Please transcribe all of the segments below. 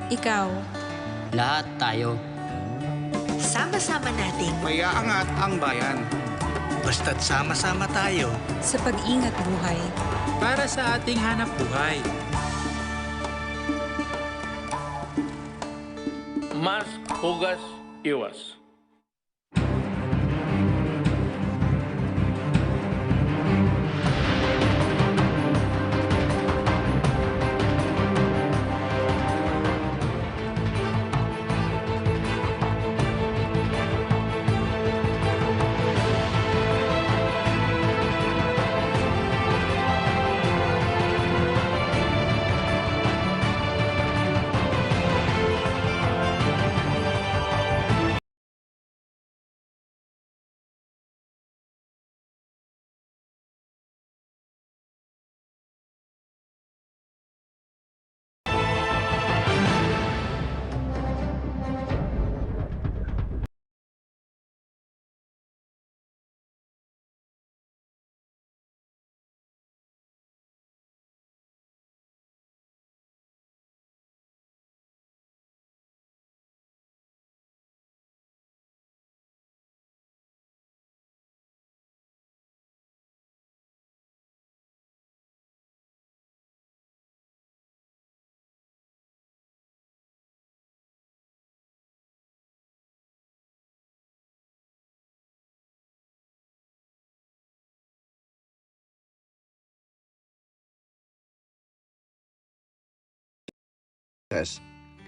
Ikaw. Lahat tayo. Sama-sama nating Maiaangat ang bayan. Basta't sama-sama tayo. Sa pag-ingat buhay. Para sa ating hanap buhay. Mask, hugas, iwas.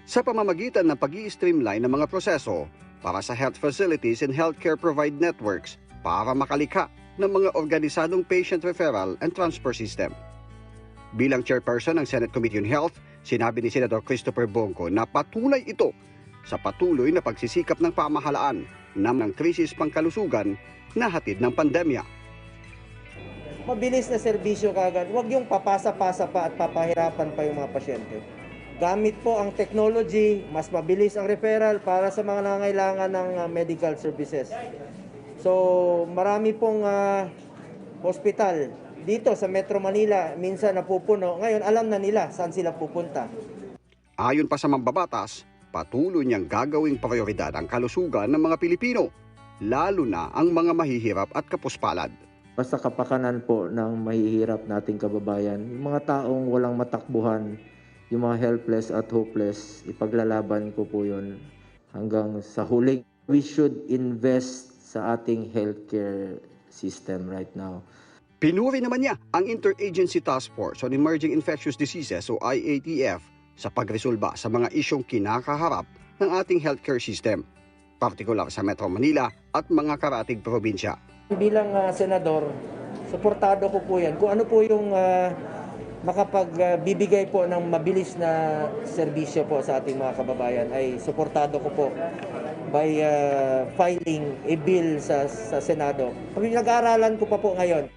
Sa pamamagitan ng pag-i-streamline ng mga proseso para sa health facilities and healthcare provide networks para makalikha ng mga organisadong patient referral and transfer system. Bilang chairperson ng Senate Committee on Health, sinabi ni Senador Christopher Bongo na patunay ito sa patuloy na pagsisikap ng pamahalaan ng krisis pangkalusugan na hatid ng pandemya. Mabilis na serbisyo kagad, huwag yung papasa-pasa pa at papahirapan pa yung mga pasyente. Gamit po ang technology, mas mabilis ang referral para sa mga nangangailangan ng medical services. So marami pong hospital dito sa Metro Manila, minsan napupuno. Ngayon alam na nila saan sila pupunta. Ayon pa sa mambabatas, patuloy niyang gagawing prioridad ang kalusugan ng mga Pilipino, lalo na ang mga mahihirap at kapuspalad. Basta kapakanan po ng mahihirap nating kababayan, yung mga taong walang matakbuhan, yung mga helpless at hopeless, ipaglalaban ko po yun hanggang sa huling. We should invest sa ating healthcare system right now. Pinuri naman niya ang Interagency Task Force on Emerging Infectious Diseases o IATF sa pagresolba sa mga isyong kinakaharap ng ating healthcare system, partikular sa Metro Manila at mga karatig probinsya. Bilang senador, suportado ko po yan. Kung ano po yung makapagbibigay po ng mabilis na serbisyo po sa ating mga kababayan, ay suportado ko po by filing a bill sa Senado. Pinag-aaralan ko pa po ngayon.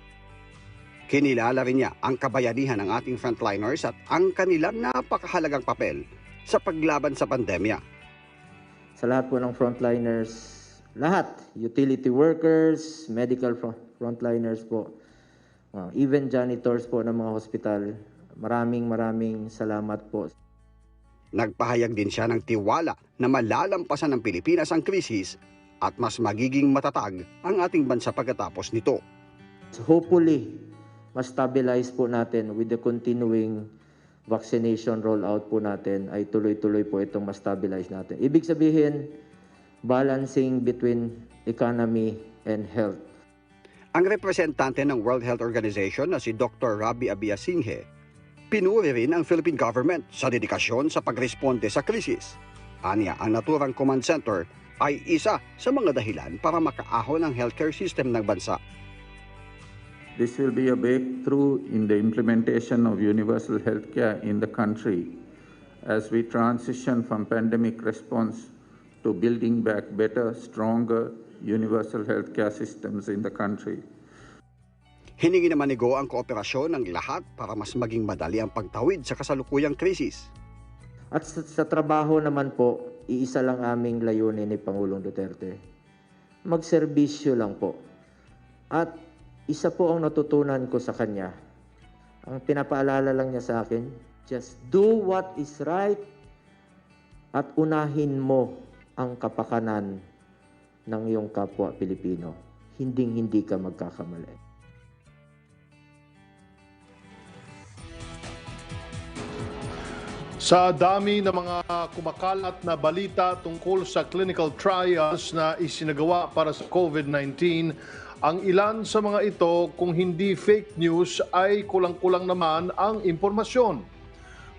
Kinilala rin niya ang kabayanihan ng ating frontliners at ang kanilang napakahalagang papel sa paglaban sa pandemya. Sa lahat po ng frontliners, lahat, utility workers, medical frontliners po, even janitors po ng mga hospital, maraming salamat po. Nagpahayag din siya ng tiwala na malalampasan ng Pilipinas ang krisis at mas magiging matatag ang ating bansa pagkatapos nito. So hopefully, mas stabilize po natin with the continuing vaccination rollout po natin, ay tuloy-tuloy po itong mas stabilize natin. Ibig sabihin, balancing between economy and health. Ang representante ng World Health Organization na si Dr. Rabi Abiasinghe, pinuri rin ang Philippine government sa dedikasyon sa pagresponde sa krisis. Aniya, ang naturang command center ay isa sa mga dahilan para makaahon ang healthcare system ng bansa. This will be a breakthrough in the implementation of universal healthcare in the country as we transition from pandemic response to building back better, stronger, universal healthcare systems in the country. Hiningi naman ni Go ang kooperasyon ng lahat para mas maging madali ang pagtawid sa kasalukuyang krisis. At sa trabaho naman po, iisa lang aming layunin ni Pangulong Duterte. Magserbisyo lang po. At isa po ang natutunan ko sa kanya. Ang pinapaalala lang niya sa akin, just do what is right at unahin mo ang kapakanan ng iyong kapwa Pilipino. Hindi ka magkakamali. Sa dami ng mga kumakalat na balita tungkol sa clinical trials na isinagawa para sa COVID-19, ang ilan sa mga ito, kung hindi fake news, ay kulang-kulang naman ang impormasyon.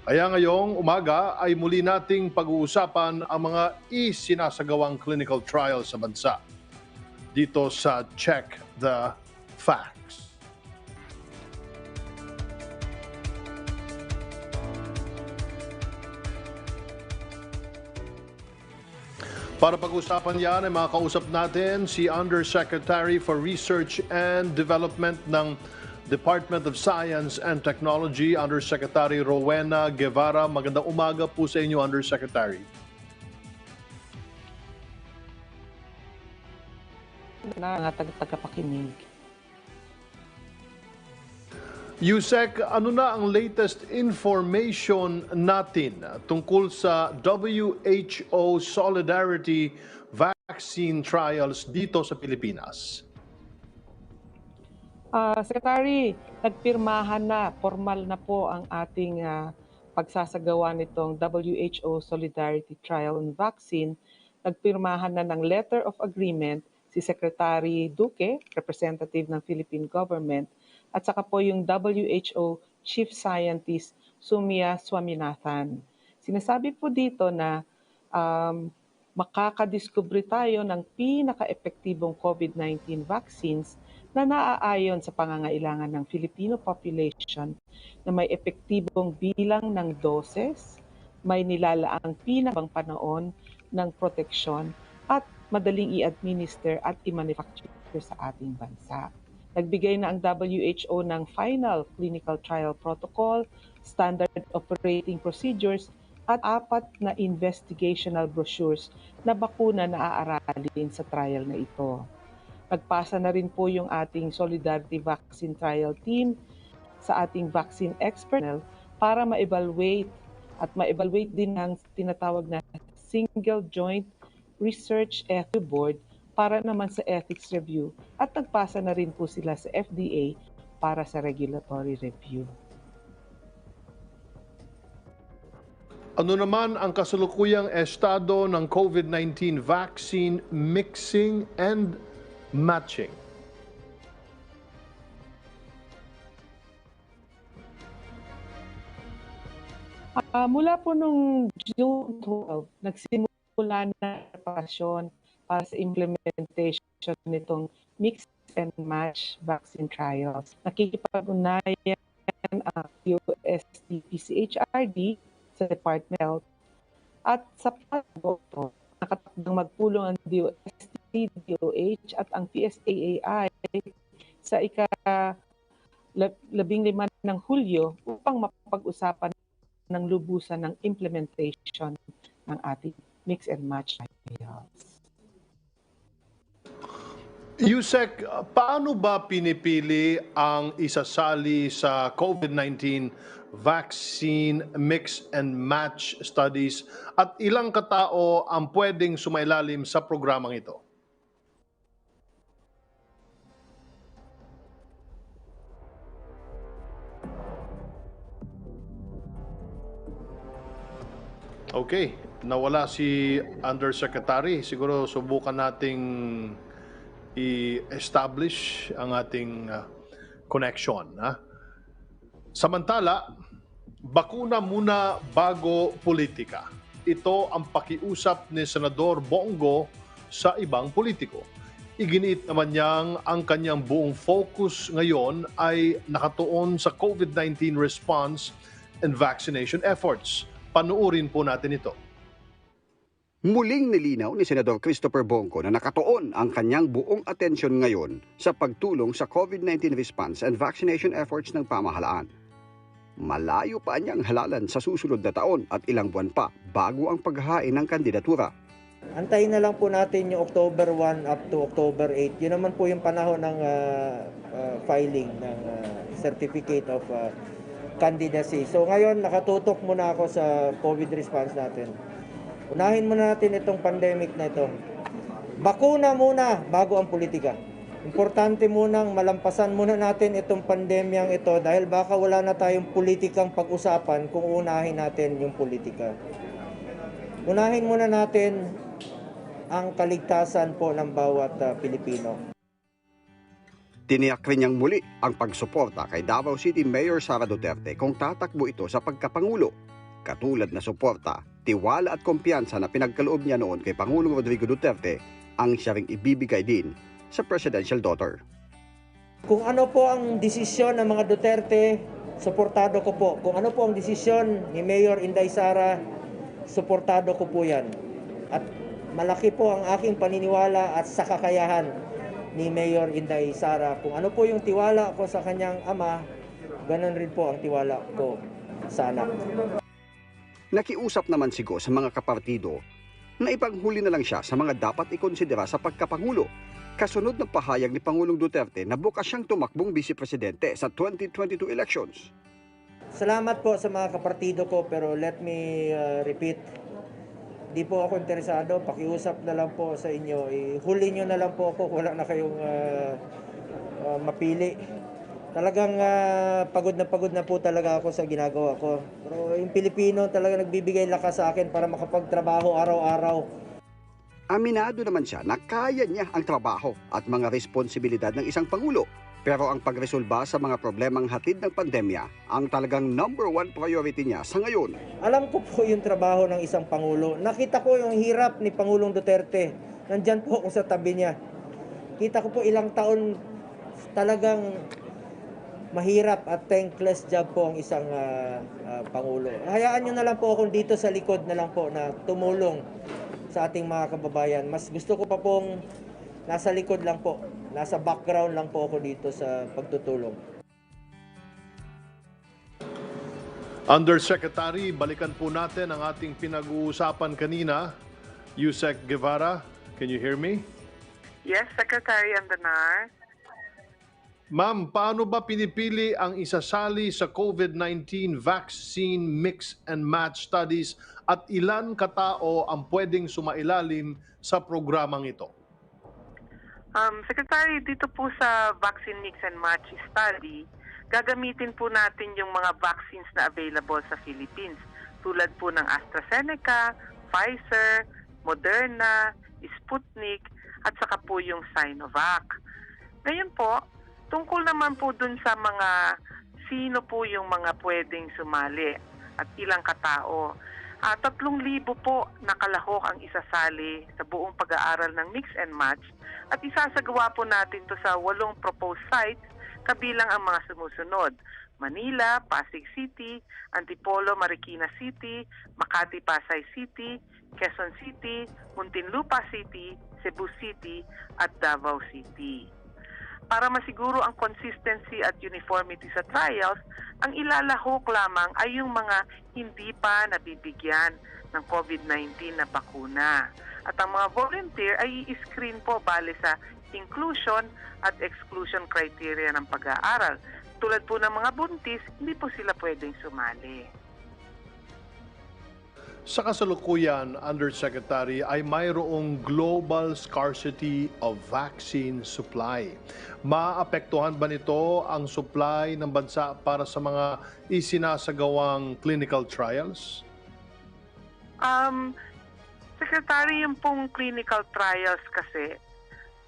Kaya ngayong umaga ay muli nating pag-uusapan ang mga isinasagawang clinical trials sa bansa. Dito sa Check the Facts. Para pag-usapan yan ay makakausap natin si Undersecretary for Research and Development ng Department of Science and Technology, Undersecretary Rowena Guevara. Magandang umaga po sa inyo, Undersecretary. Mga tagapakinig. Yusek, ano na ang latest information natin tungkol sa WHO Solidarity Vaccine Trials dito sa Pilipinas? Secretary, nagpirmahan na, formal na po ang ating pagsasagawa nitong WHO Solidarity Trial on Vaccine. Nagpirmahan na ng letter of agreement si Secretary Duque, representative ng Philippine Government, at saka po yung WHO Chief Scientist Soumya Swaminathan. Sinasabi po dito na makakadiskubre tayo ng pinaka-epektibong COVID-19 vaccines na naaayon sa pangangailangan ng Filipino population na may epektibong bilang ng doses, may nilalaang pinabang panahon ng proteksyon at madaling i-administer at i-manufacture sa ating bansa. Nagbigay na ang WHO ng final clinical trial protocol, standard operating procedures, at 4 na investigational brochures na bakuna na aaralin sa trial na ito. Nagpasa na rin po yung ating Solidarity Vaccine Trial Team sa ating vaccine expert panel para ma-evaluate at ma-evaluate din ang tinatawag na Single Joint Research Ethics Board para naman sa ethics review at nagpasa na rin po sila sa FDA para sa regulatory review. Ano naman ang kasalukuyang estado ng COVID-19 vaccine mixing and matching? Mula po nung June 12, nagsimula na preparasyon para sa implementation nitong mix and match vaccine trials. Nakikipag-unayan ang UST-PCHRD sa Department of Health at sa pagboto, nakatakdang magpulong ang DOH at ang PSAAI sa ika-15 ng Hulyo upang mapag-usapan ng lubusan ng implementation ng ating mix and match trials. Yusek, paano ba pinipili ang isasali sa COVID-19 vaccine mix and match studies at ilang katao ang pwedeng sumailalim sa programang ito? Okay, nawala si Undersecretary. Siguro subukan nating i-establish ang ating connection. Samantala, bakuna muna bago politika. Ito ang pakiusap ni Senador Bongo sa ibang politiko. Iginiit naman niyang ang kanyang buong focus ngayon ay nakatuon sa COVID-19 response and vaccination efforts. Panuurin po natin ito. Muling nilinaw ni Senador Christopher Bongo na nakatuon ang kanyang buong atensyon ngayon sa pagtulong sa COVID-19 response and vaccination efforts ng pamahalaan. Malayo pa niyang halalan sa susunod na taon at ilang buwan pa bago ang paghahain ng kandidatura. Antayin na lang po natin yung October 1 up to October 8. Yun naman po yung panahon ng filing ng Certificate of Candidacy. So ngayon nakatutok muna ako sa COVID response natin. Unahin muna natin itong pandemic na ito. Bakuna muna bago ang politika. Importante munang malampasan muna natin itong pandemyang ito dahil baka wala na tayong politikang pag-usapan kung unahin natin yung politika. Unahin muna natin ang kaligtasan po ng bawat Pilipino. Tiniyak rin niyang muli ang pagsuporta kay Davao City Mayor Sara Duterte kung tatakbo ito sa pagkapangulo. Katulad na suporta, tiwala at kumpiyansa na pinagkaloob niya noon kay Pangulong Rodrigo Duterte ang siya ring ibibigay din sa presidential daughter. Kung ano po ang desisyon ng mga Duterte, suportado ko po. Kung ano po ang desisyon ni Mayor Inday Sara, suportado ko po yan. At malaki po ang aking paniniwala at sa kakayahan ni Mayor Inday Sara. Kung ano po yung tiwala ko sa kanyang ama, ganun rin po ang tiwala ko sa anak. Nakiusap naman si Go sa mga kapartido na ipanghuli na lang siya sa mga dapat ikonsidera sa pagkapangulo. Kasunod ng pahayag ni Pangulong Duterte na bukas siyang tumakbong vice-presidente sa 2022 elections. Salamat po sa mga kapartido ko, pero let me repeat, di po ako interesado, pakiusap na lang po sa inyo. Huli nyo na lang po ako, wala na kayong mapili. Talagang pagod na po talaga ako sa ginagawa ko. Pero yung Pilipino talaga nagbibigay lakas sa akin para makapagtrabaho araw-araw. Aminado naman siya na kaya niya ang trabaho at mga responsibilidad ng isang pangulo. Pero ang pagresolba sa mga problemang hatid ng pandemya ang talagang #1 priority niya sa ngayon. Alam ko po yung trabaho ng isang pangulo. Nakita ko yung hirap ni Pangulong Duterte. Nandyan po ako sa tabi niya. Kita ko po ilang taon talagang mahirap at thankless job po ang isang pangulo. Hayaan nyo na lang po ako dito sa likod na lang po na tumulong sa ating mga kababayan. Mas gusto ko pa pong nasa likod lang po, nasa background lang po ako dito sa pagtutulong. Undersecretary, balikan po natin ang ating pinag-uusapan kanina. Yusek Guevara, can you hear me? Yes, Secretary Andanar. Ma'am, paano ba pinipili ang isasali sa COVID-19 vaccine mix and match studies at ilan katao ang pwedeng sumailalim sa programang ito? Secretary, dito po sa vaccine mix and match study, gagamitin po natin yung mga vaccines na available sa Philippines tulad po ng AstraZeneca, Pfizer, Moderna, Sputnik at saka po yung Sinovac. Ngayon po, tungkol naman po dun sa mga sino po yung mga pwedeng sumali at ilang katao. 3,000 po na kalahok ang isasali sa buong pag-aaral ng mix and match at isasagawa po natin to sa 8 proposed sites kabilang ang mga sumusunod: Manila, Pasig City, Antipolo, Marikina City, Makati, Pasay City, Quezon City, Muntinlupa City, Cebu City at Davao City. Para masiguro ang consistency at uniformity sa trials, ang ilalahok lamang ay yung mga hindi pa nabibigyan ng COVID-19 na bakuna. At ang mga volunteer ay i-screen po bale sa inclusion at exclusion criteria ng pag-aaral. Tulad po ng mga buntis, hindi po sila pwedeng sumali. Sa kasalukuyan, Undersecretary, ay mayroong global scarcity of vaccine supply. Maapektuhan ba nito ang supply ng bansa para sa mga isinasagawang clinical trials? Secretary, yung pong clinical trials kasi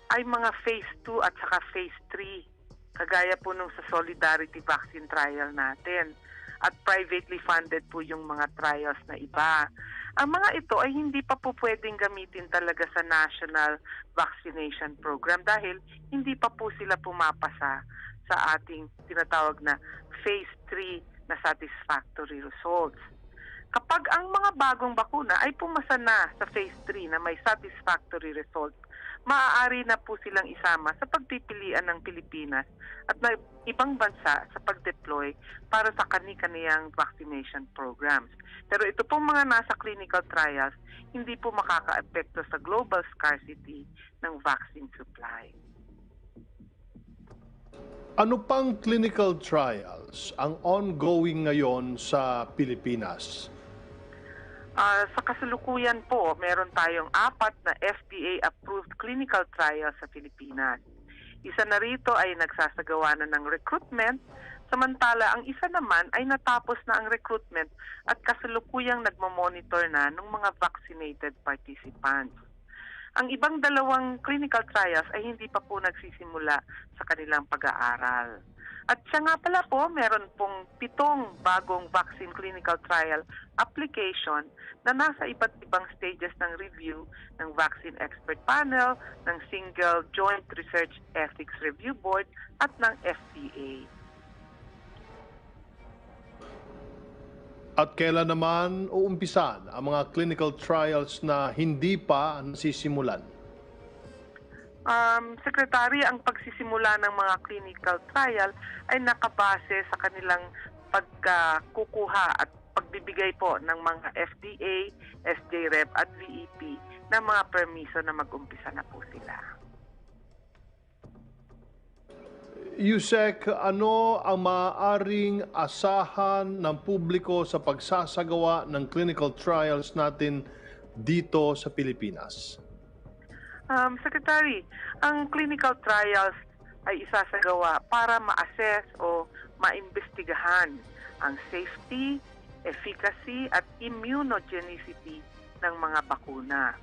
ay mga phase 2 at saka phase 3. Kagaya po nung sa Solidarity Vaccine Trial natin. At privately funded po yung mga trials na iba. Ang mga ito ay hindi pa po pwedeng gamitin talaga sa National Vaccination Program dahil hindi pa po sila pumapasa sa ating tinatawag na phase 3 na satisfactory results. Kapag ang mga bagong bakuna ay pumasa na sa phase 3 na may satisfactory results, maaari na po silang isama sa pagpipilian ng Pilipinas at ng ibang bansa sa pag-deploy para sa kani-kaniyang vaccination programs. Pero ito pong mga nasa clinical trials, hindi po makaka-epekto sa global scarcity ng vaccine supply. Ano pang clinical trials ang ongoing ngayon sa Pilipinas? Sa kasalukuyan po, meron tayong 4 na FDA-approved clinical trials sa Pilipinas. Isa na rito ay nagsasagawa na ng recruitment, samantala ang isa naman ay natapos na ang recruitment at kasalukuyang nagmamonitor na ng mga vaccinated participants. Ang ibang 2 clinical trials ay hindi pa po nagsisimula sa kanilang pag-aaral. At siya nga pala po, meron pong 7 bagong vaccine clinical trial application na nasa iba't ibang stages ng review ng Vaccine Expert Panel, ng Single Joint Research Ethics Review Board at ng FDA. At kailan naman uumpisan ang mga clinical trials na hindi pa nasisimulan? Secretary, ang pagsisimula ng mga clinical trial ay nakabase sa kanilang pagkukuha at pagbibigay po ng mga FDA, SJREP at VEP ng mga permiso na mag-umpisa na po sila. Yusek, ano ang maaaring asahan ng publiko sa pagsasagawa ng clinical trials natin dito sa Pilipinas? Secretary, ang clinical trials ay isasagawa para ma-assess o maimbestigahan ang safety, efficacy at immunogenicity ng mga bakuna.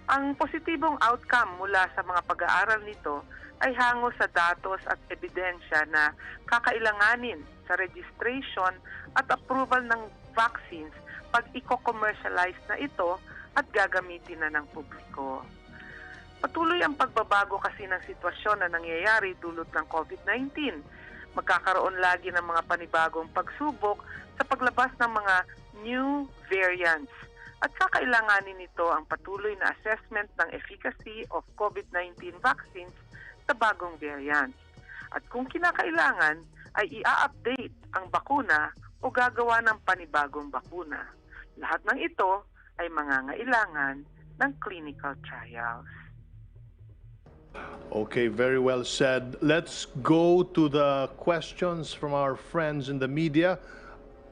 Ang positibong outcome mula sa mga pag-aaral nito ay hango sa datos at ebidensya na kakailanganin sa registration at approval ng vaccines pag i-commercialize na ito at gagamitin na ng publiko. Patuloy ang pagbabago kasi ng sitwasyon na nangyayari dulot ng COVID-19. Magkakaroon lagi ng mga panibagong pagsubok sa paglabas ng mga new variants. At kakailanganin nito ang patuloy na assessment ng efficacy of COVID-19 vaccines sa bagong variants. At kung kinakailangan, ay i-update ang bakuna o gagawa ng panibagong bakuna. Lahat ng ito ay mangangailangan ng clinical trials. Okay, very well said. Let's go to the questions from our friends in the media.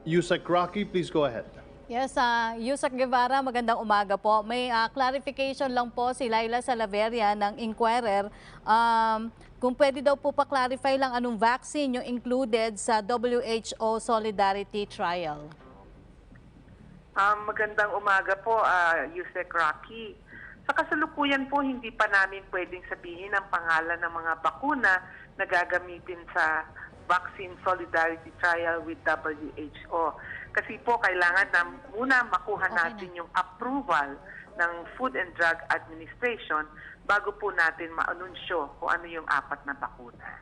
Yusek Rocky, please go ahead. Yes, Yusek Guevara, magandang umaga po. May clarification lang po si Laila Salaveria ng Inquirer. Kung pwede daw po pa-clarify lang anong vaccine yung included sa WHO Solidarity Trial. Magandang umaga po, Yusek Rocky. Sa kasalukuyan po, hindi pa namin pwedeng sabihin ang pangalan ng mga bakuna na gagamitin sa Vaccine Solidarity Trial with WHO. Kasi po, kailangan na muna makuha natin yung approval ng Food and Drug Administration bago po natin ma-anunsyo kung ano yung 4 na bakuna.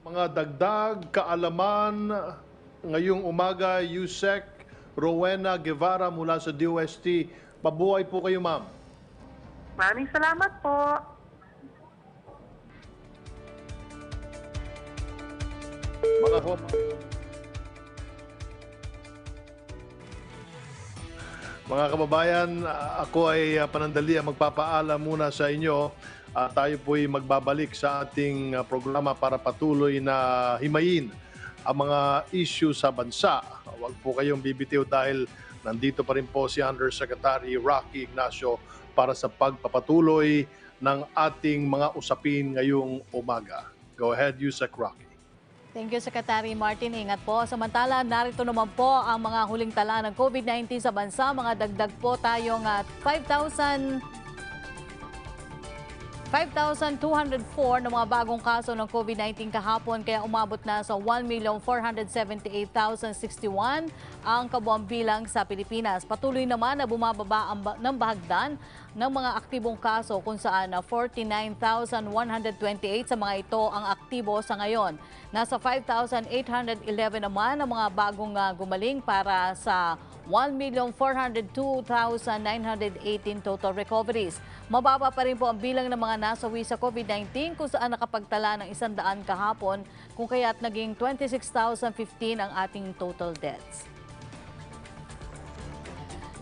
Mga dagdag kaalaman ngayong umaga, Yusek Rowena Guevara mula sa DOST. Mabuhay po kayo, ma'am. Maraming salamat po. Mga kababayan, ako ay panandali ang magpapaalam muna sa inyo. Tayo po'y magbabalik sa ating programa para patuloy na himayin ang mga issue sa bansa. Huwag po kayong bibitiw dahil nandito pa rin po si Undersecretary Rocky Ignacio para sa pagpapatuloy ng ating mga usapin ngayong umaga. Go ahead, Yusek Rocky. Thank you, Secretary Martin. Ingat po. Samantala, narito naman po ang mga huling tala ng COVID-19 sa bansa. Mga dagdag po tayong 5,204 na mga bagong kaso ng COVID-19 kahapon, kaya umabot na sa 1,478,061 ang kabuang bilang sa Pilipinas. Patuloy naman na bumababa ng bahagdan ng mga aktibong kaso kung saan 49,128 sa mga ito ang aktibo sa ngayon. Nasa 5,811 naman ang mga bagong gumaling para sa 1,402,918 total recoveries. Mababa pa rin po ang bilang ng mga nasawi sa COVID-19 kung saan nakapagtala ng 100 kahapon, kung kaya't naging 26,015 ang ating total deaths.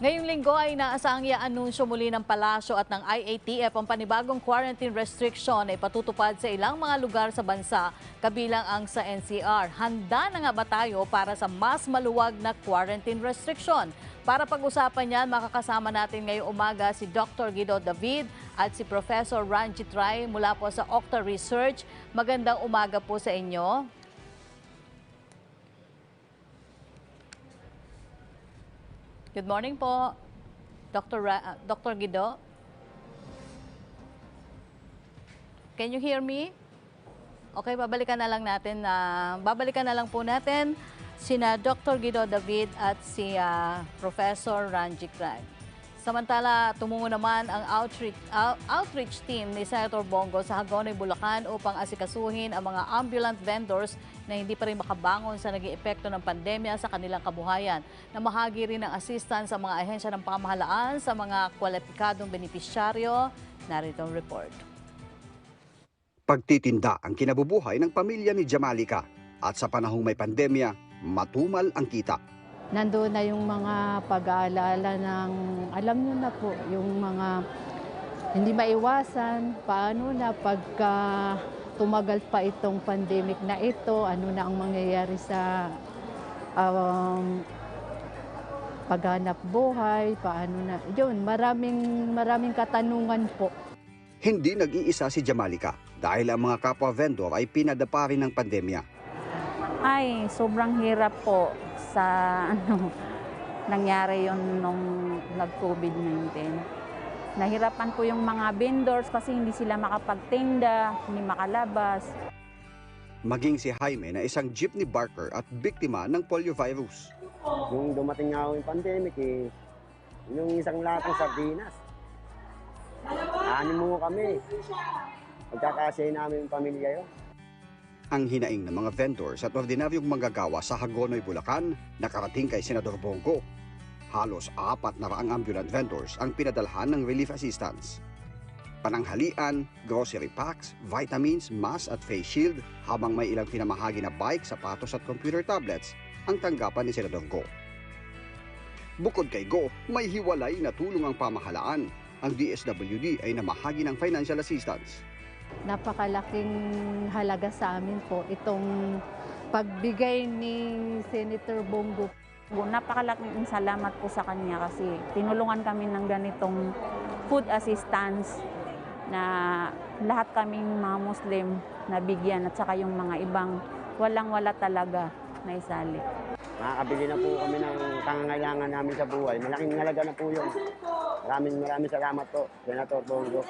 Ngayong linggo ay inaasahang i-anunsyo muli ng Palasyo at ng IATF ang panibagong quarantine restriction na ipatutupad sa ilang mga lugar sa bansa, kabilang ang sa NCR. Handa na nga ba tayo para sa mas maluwag na quarantine restriction? Para pag-usapan yan, makakasama natin ngayong umaga si Dr. Guido David at si Professor Ranjit Rai mula po sa Octa Research. Magandang umaga po sa inyo. Good morning po, Dr. Guido. Can you hear me? Okay, babalikan na lang po natin sina Dr. Guido David at si Professor Ranjit Rai. Samantala, tumungo naman ang outreach team ni Senator Bongo sa Hagonoy, Bulacan upang asikasuhin ang mga ambulant vendors na hindi pa rin makabangon sa naging epekto ng pandemya sa kanilang kabuhayan. Namahagi rin ng assistance sa mga ahensya ng pamahalaan sa mga kwalipikadong benepisyaryo. Narito ang report. Pagtitinda ang kinabubuhay ng pamilya ni Jamalika at sa panahong may pandemya, matumal ang kita. Nandoon na yung mga pag-aalala ng, alam nyo na po, yung mga hindi maiwasan, paano na pagka tumagal pa itong pandemic na ito, ano na ang mangyayari sa paghanap buhay, paano na, yun, maraming katanungan po. Hindi nag-iisa si Jamalika dahil ang mga kapwa vendor ay pinadapa rin ng pandemya. Ay, sobrang hirap po sa nangyari yon nung nag-COVID-19. Nahirapan po yung mga vendors kasi hindi sila makapagtinda, hindi makalabas. Maging si Jaime na isang jeepney barker at biktima ng poliovirus. Yung dumating nga yung pandemic, yung isang latang sardinas. Anim mo kami. Pagkakasya namin yung pamilya yun. Ang hinaing ng mga vendors at ordinaryong manggagawa sa Hagonoy, Bulacan nakarating kay Senador Bongo. Halos 400 ambulant vendors ang pinadalhan ng relief assistance. Pananghalian, grocery packs, vitamins, mask at face shield habang may ilang pinamahagi na bike, sapatos at computer tablets ang tanggapan ni Senador Go. Bukod kay Go, may hiwalay na tulong ang pamahalaan. Ang DSWD ay namahagi ng financial assistance. Napakalaking halaga sa amin po itong pagbigay ni Senator Bongo. Napakalaking salamat po sa kanya kasi tinulungan kami ng ganitong food assistance na lahat kaming mga Muslim nabigyan at saka yung mga ibang walang-wala talaga na isali. Makakabili na po kami ng pangangailangan namin sa buhay. Malaking halaga na po yun. Maraming salamat po, Senator Bongo.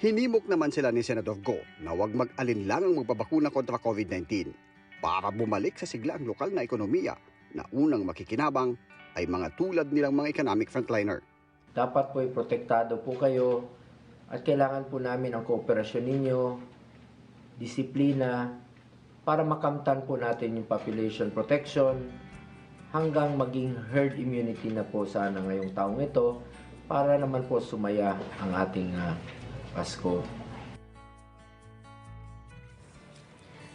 Hinimok naman sila ni Senador Go na huwag mag-alinlangang magbabakuna kontra COVID-19 para bumalik sa sigla ang lokal na ekonomiya na unang makikinabang ay mga tulad nilang mga economic frontliner. Dapat po protektado po kayo at kailangan po namin ang kooperasyon ninyo, disiplina, para makamtan po natin yung population protection hanggang maging herd immunity na po sana ngayong taong ito para naman po sumaya ang ating Pasko.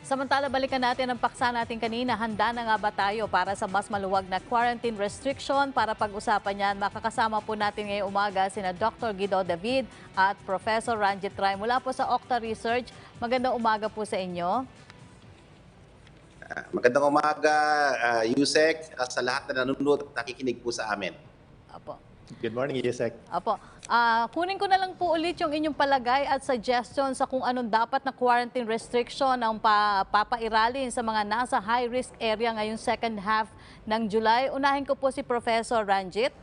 Samantala, balikan natin ang paksa natin kanina. Handa na nga ba tayo para sa mas maluwag na quarantine restriction? Para pag-usapan yan, makakasama po natin ngayong umaga sina Dr. Guido David at Professor Ranjit Rai mula po sa Octa Research. Magandang umaga po sa inyo. Magandang umaga, Yusek, sa lahat na nanonood at nakikinig po sa amin. Apo. Good morning, Yusek. Apo. Kunin ko na lang po ulit yung inyong palagay at suggestion sa kung anong dapat na quarantine restriction ang papairalin sa mga nasa high-risk area ngayong second half ng July. Unahin ko po si Professor Ranjit.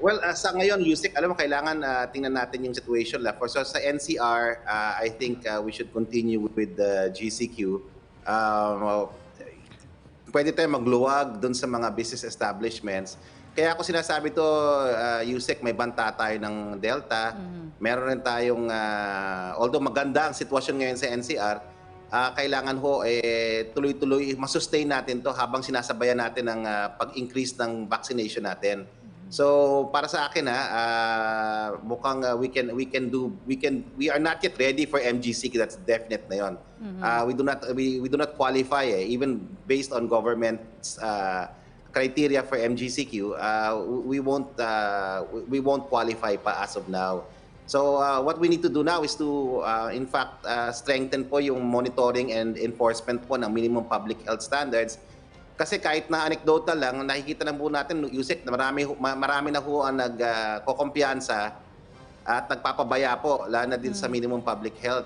Well, sa ngayon, Yusek, alam mo, kailangan tingnan natin yung situation. So, sa NCR, I think we should continue with the GCQ. Pwede tayo magluwag doon sa mga business establishments. Kaya ako sinasabi to, Yusek, may banta tayo ng Delta. Meron rin tayong, although maganda ang sitwasyon ngayon sa NCR, kailangan ho tuloy-tuloy masustain natin to habang sinasabayan natin ang pag-increase ng vaccination natin. So para sa akin mukhang we are not yet ready for MGC, that's definite na 'yon. We do not qualify even based on government's criteria for MGCQ, we won't qualify pa as of now. So what we need to do now is to, in fact, strengthen po yung monitoring and enforcement po ng minimum public health standards. Kasi kahit na anecdotal lang, nakikita lang po natin, Yusek, na marami na po ang nagkokumpiyansa at nagpapabaya po, lalo na din sa minimum public health.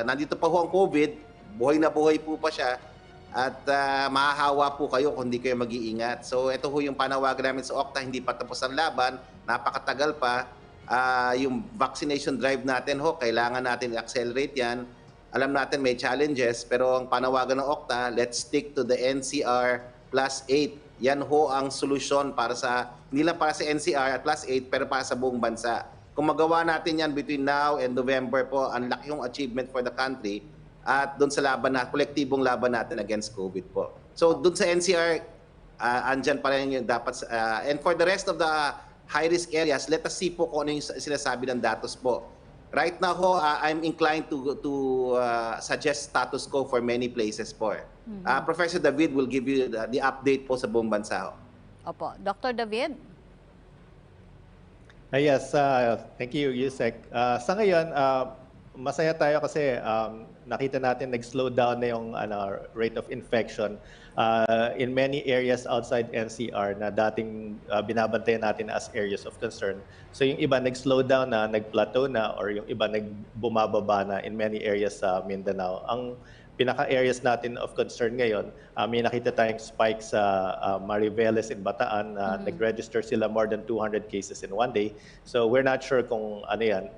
Nandito pa po ang COVID, buhay na buhay po pa siya, at mahahawa po kayo kung hindi kayo mag-iingat. So ito po yung panawagan namin sa Okta, hindi pa tapos ang laban, napakatagal pa. Yung vaccination drive natin kailangan natin i-accelerate yan. Alam natin may challenges, pero ang panawagan ng Okta, let's stick to the NCR +8. Yan ang solusyon para sa, hindi lang para sa NCR at +8, pero para sa buong bansa. Kung magawa natin yan between now and November po, ang laki yung achievement for the country at doon sa laban na, kolektibong laban natin against COVID po. So doon sa NCR, andyan pa rin yung dapat, and for the rest of the high-risk areas, let us see po kung ano yung sinasabi ng datos po. Right now I'm inclined to suggest status quo for many places po. Professor David will give you the update po sa buong bansa. Opo. Dr. David? Yes, thank you, Yusek. Sa ngayon, masaya tayo kasi nakita natin nag-slow down na yung rate of infection in many areas outside NCR na dating binabantayan natin as areas of concern. So yung iba nag-slow down na, nag-plateau na, or yung iba nagbumababa na in many areas sa Mindanao. Ang pinaka-areas natin of concern ngayon, may nakita tayong spike sa Mariveles in Bataan. Nag-register sila more than 200 cases in one day. So we're not sure kung ano yan,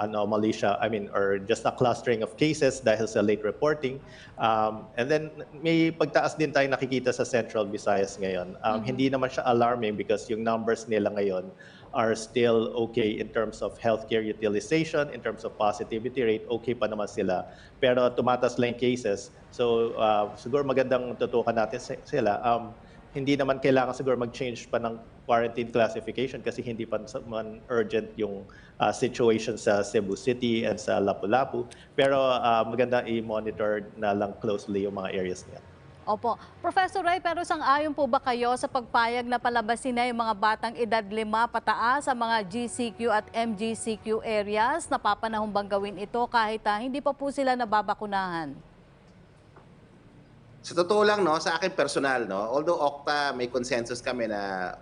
anomaly siya, or just a clustering of cases dahil sa late reporting. And then may pagtaas din tayo nakikita sa Central Visayas ngayon. Hindi naman siya alarming because yung numbers nila ngayon are still okay in terms of healthcare utilization, in terms of positivity rate, okay pa naman sila. Pero tumatas lang cases. So siguro magandang tutukan natin sila. Hindi naman kailangan siguro mag-change pa ng quarantine classification kasi hindi pa man urgent yung situation sa Cebu City and sa Lapu-Lapu. Pero maganda i-monitor na lang closely yung mga areas niya. Opo. Professor Ray, pero sang-ayon po ba kayo sa pagpayag na palabasin na yung mga batang edad 5 pataas sa mga GCQ at MGCQ areas? Napapanahon bang gawin ito kahit hindi pa po sila nababakunahan? Sa totoo lang, sa akin personal, although Okta may consensus kami na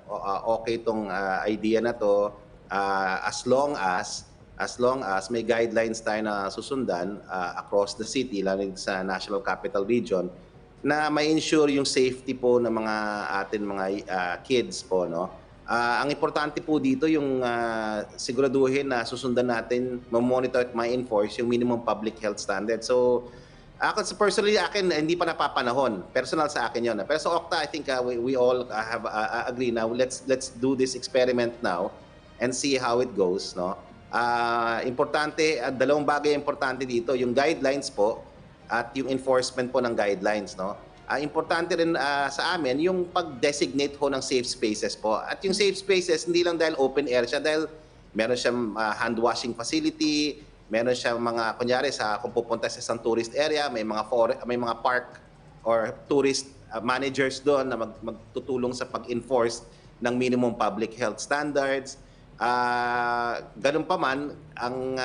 okay itong idea na to as long as may guidelines tayo na susundan across the city, lalo sa National Capital Region, na ma-ensure yung safety po ng mga mga kids po, ang importante po dito yung siguraduhin na susundan natin, ma-monitor at ma-enforce yung minimum public health standard. So ako personally, hindi pa napapanahon. Personal sa akin yun. Pero sa Okta, I think we all have agree now. Let's do this experiment now and see how it goes, Importante, dalawang bagay importante dito, yung guidelines po at yung enforcement po ng guidelines, importante rin sa amin yung pag-designate ng safe spaces po. At yung safe spaces, hindi lang dahil open air siya, dahil meron siyang hand washing facility, meron siyang mga, kunyari, kung pupunta sa isang tourist area, may mga park or tourist managers doon na magtutulong sa pag-enforce ng minimum public health standards. Ganun pa man, ang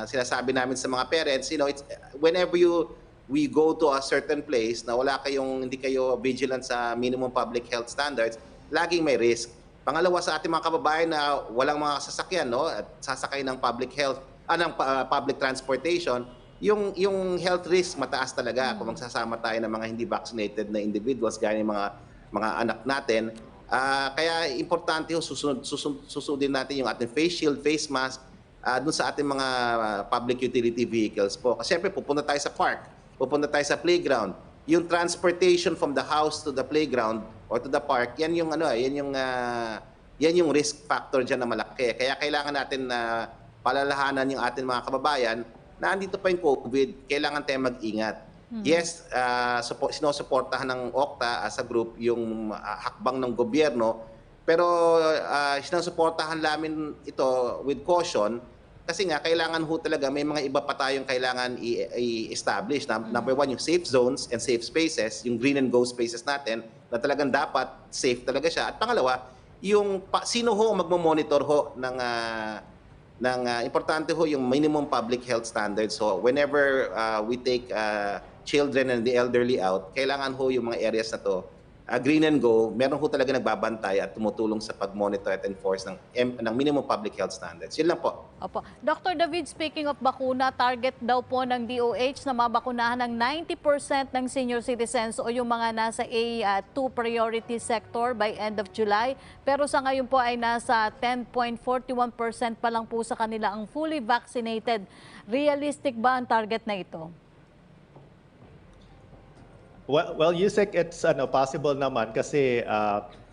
sinasabi namin sa mga parents, it's, whenever we go to a certain place na hindi kayo vigilant sa minimum public health standards, laging may risk. Pangalawa, sa ating mga kababayan na walang mga sasakyan, at sasakay ng public transportation, yung health risk mataas talaga kung magsasama tayo ng mga hindi vaccinated na individuals, gaya ng mga anak natin. Kaya importante susundin natin yung ating face shield, face mask, dun sa ating mga public utility vehicles po. Kasi siyempre, pupunta tayo sa park, pupunta tayo sa playground. Yung transportation from the house to the playground or to the park, yan yung risk factor dyan na malaki. Kaya kailangan natin na palalahanan yung ating mga kababayan na andito pa yung COVID, kailangan tayo mag-ingat. Yes, sinusuportahan ng Okta as a group yung hakbang ng gobyerno, pero sinusuportahan namin ito with caution kasi nga kailangan talaga may mga iba pa tayong kailangan i-establish. Number one, yung safe zones and safe spaces, yung green and go spaces natin, na talagang dapat safe talaga siya. At pangalawa, yung sino ho magmo-monitor ho ng importante ho yung minimum public health standards. So whenever we take children and the elderly out, kailangan ho yung mga areas na to green and go, meron ho talaga nagbabantay at tumutulong sa pag-monitor at enforce ng minimum public health standards. Yun lang po. Opo. Dr. David, speaking of bakuna, target daw po ng DOH na mabakunahan ng 90% ng senior citizens o yung mga nasa A2 priority sector by end of July. Pero sa ngayon po ay nasa 10.41% pa lang po sa kanila ang fully vaccinated. Realistic ba ang target na ito? Well, Yusek, it's possible naman kasi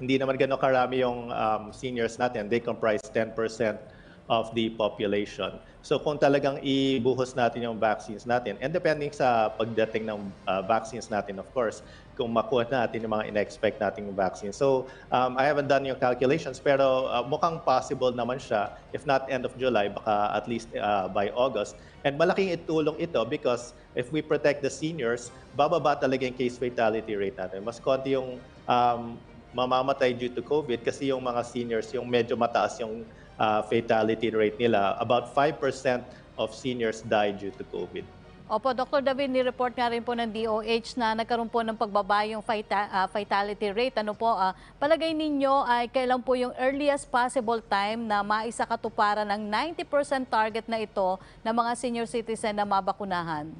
hindi naman gano'ng karami yung seniors natin. They comprise 10% of the population. So kung talagang ibuhos natin yung vaccines natin, and depending sa pagdating ng vaccines natin, of course, kung makuha natin yung mga in-expect nating vaccines. So I haven't done yung calculations, pero mukhang possible naman siya, if not end of July, baka at least by August. And malaking itulong ito because if we protect the seniors, bababa talaga yung case fatality rate natin. Mas konti yung mamamatay due to COVID kasi yung mga seniors, yung medyo mataas yung fatality rate nila. About 5% of seniors die due to COVID. Opo, Dr. David, ni-report nga rin po ng DOH na nagkaroon po ng pagbaba yung fatality rate. Ano po, palagay ninyo ay kailan po yung earliest possible time na maisakatuparan ng 90% target na ito ng mga senior citizen na mabakunahan?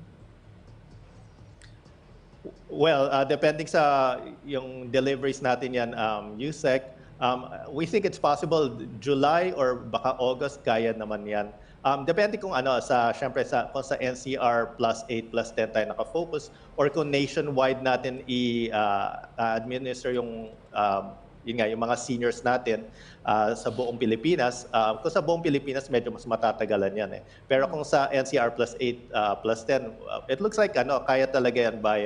Well, depending sa yung deliveries natin yan, USEC, we think it's possible July or baka August, kaya naman yan. Depende kung syempre kung sa NCR +8 +10 tayo nakafocus or kung nationwide natin i-administer yung mga seniors natin sa buong Pilipinas. Kung sa buong Pilipinas, medyo mas matatagalan yan eh. Pero kung sa NCR +8 +10, it looks like kaya talaga yan by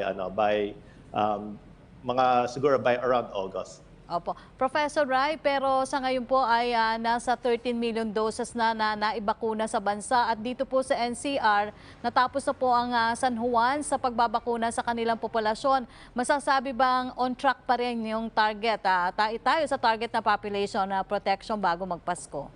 siguro by around August. Opo. Professor Rai, pero sa ngayon po ay nasa 13 million doses na naibakuna sa bansa at dito po sa NCR, natapos na po ang San Juan sa pagbabakuna sa kanilang populasyon. Masasabi bang on track pa rin yung target? Tayo sa target na population na protection bago magpasko?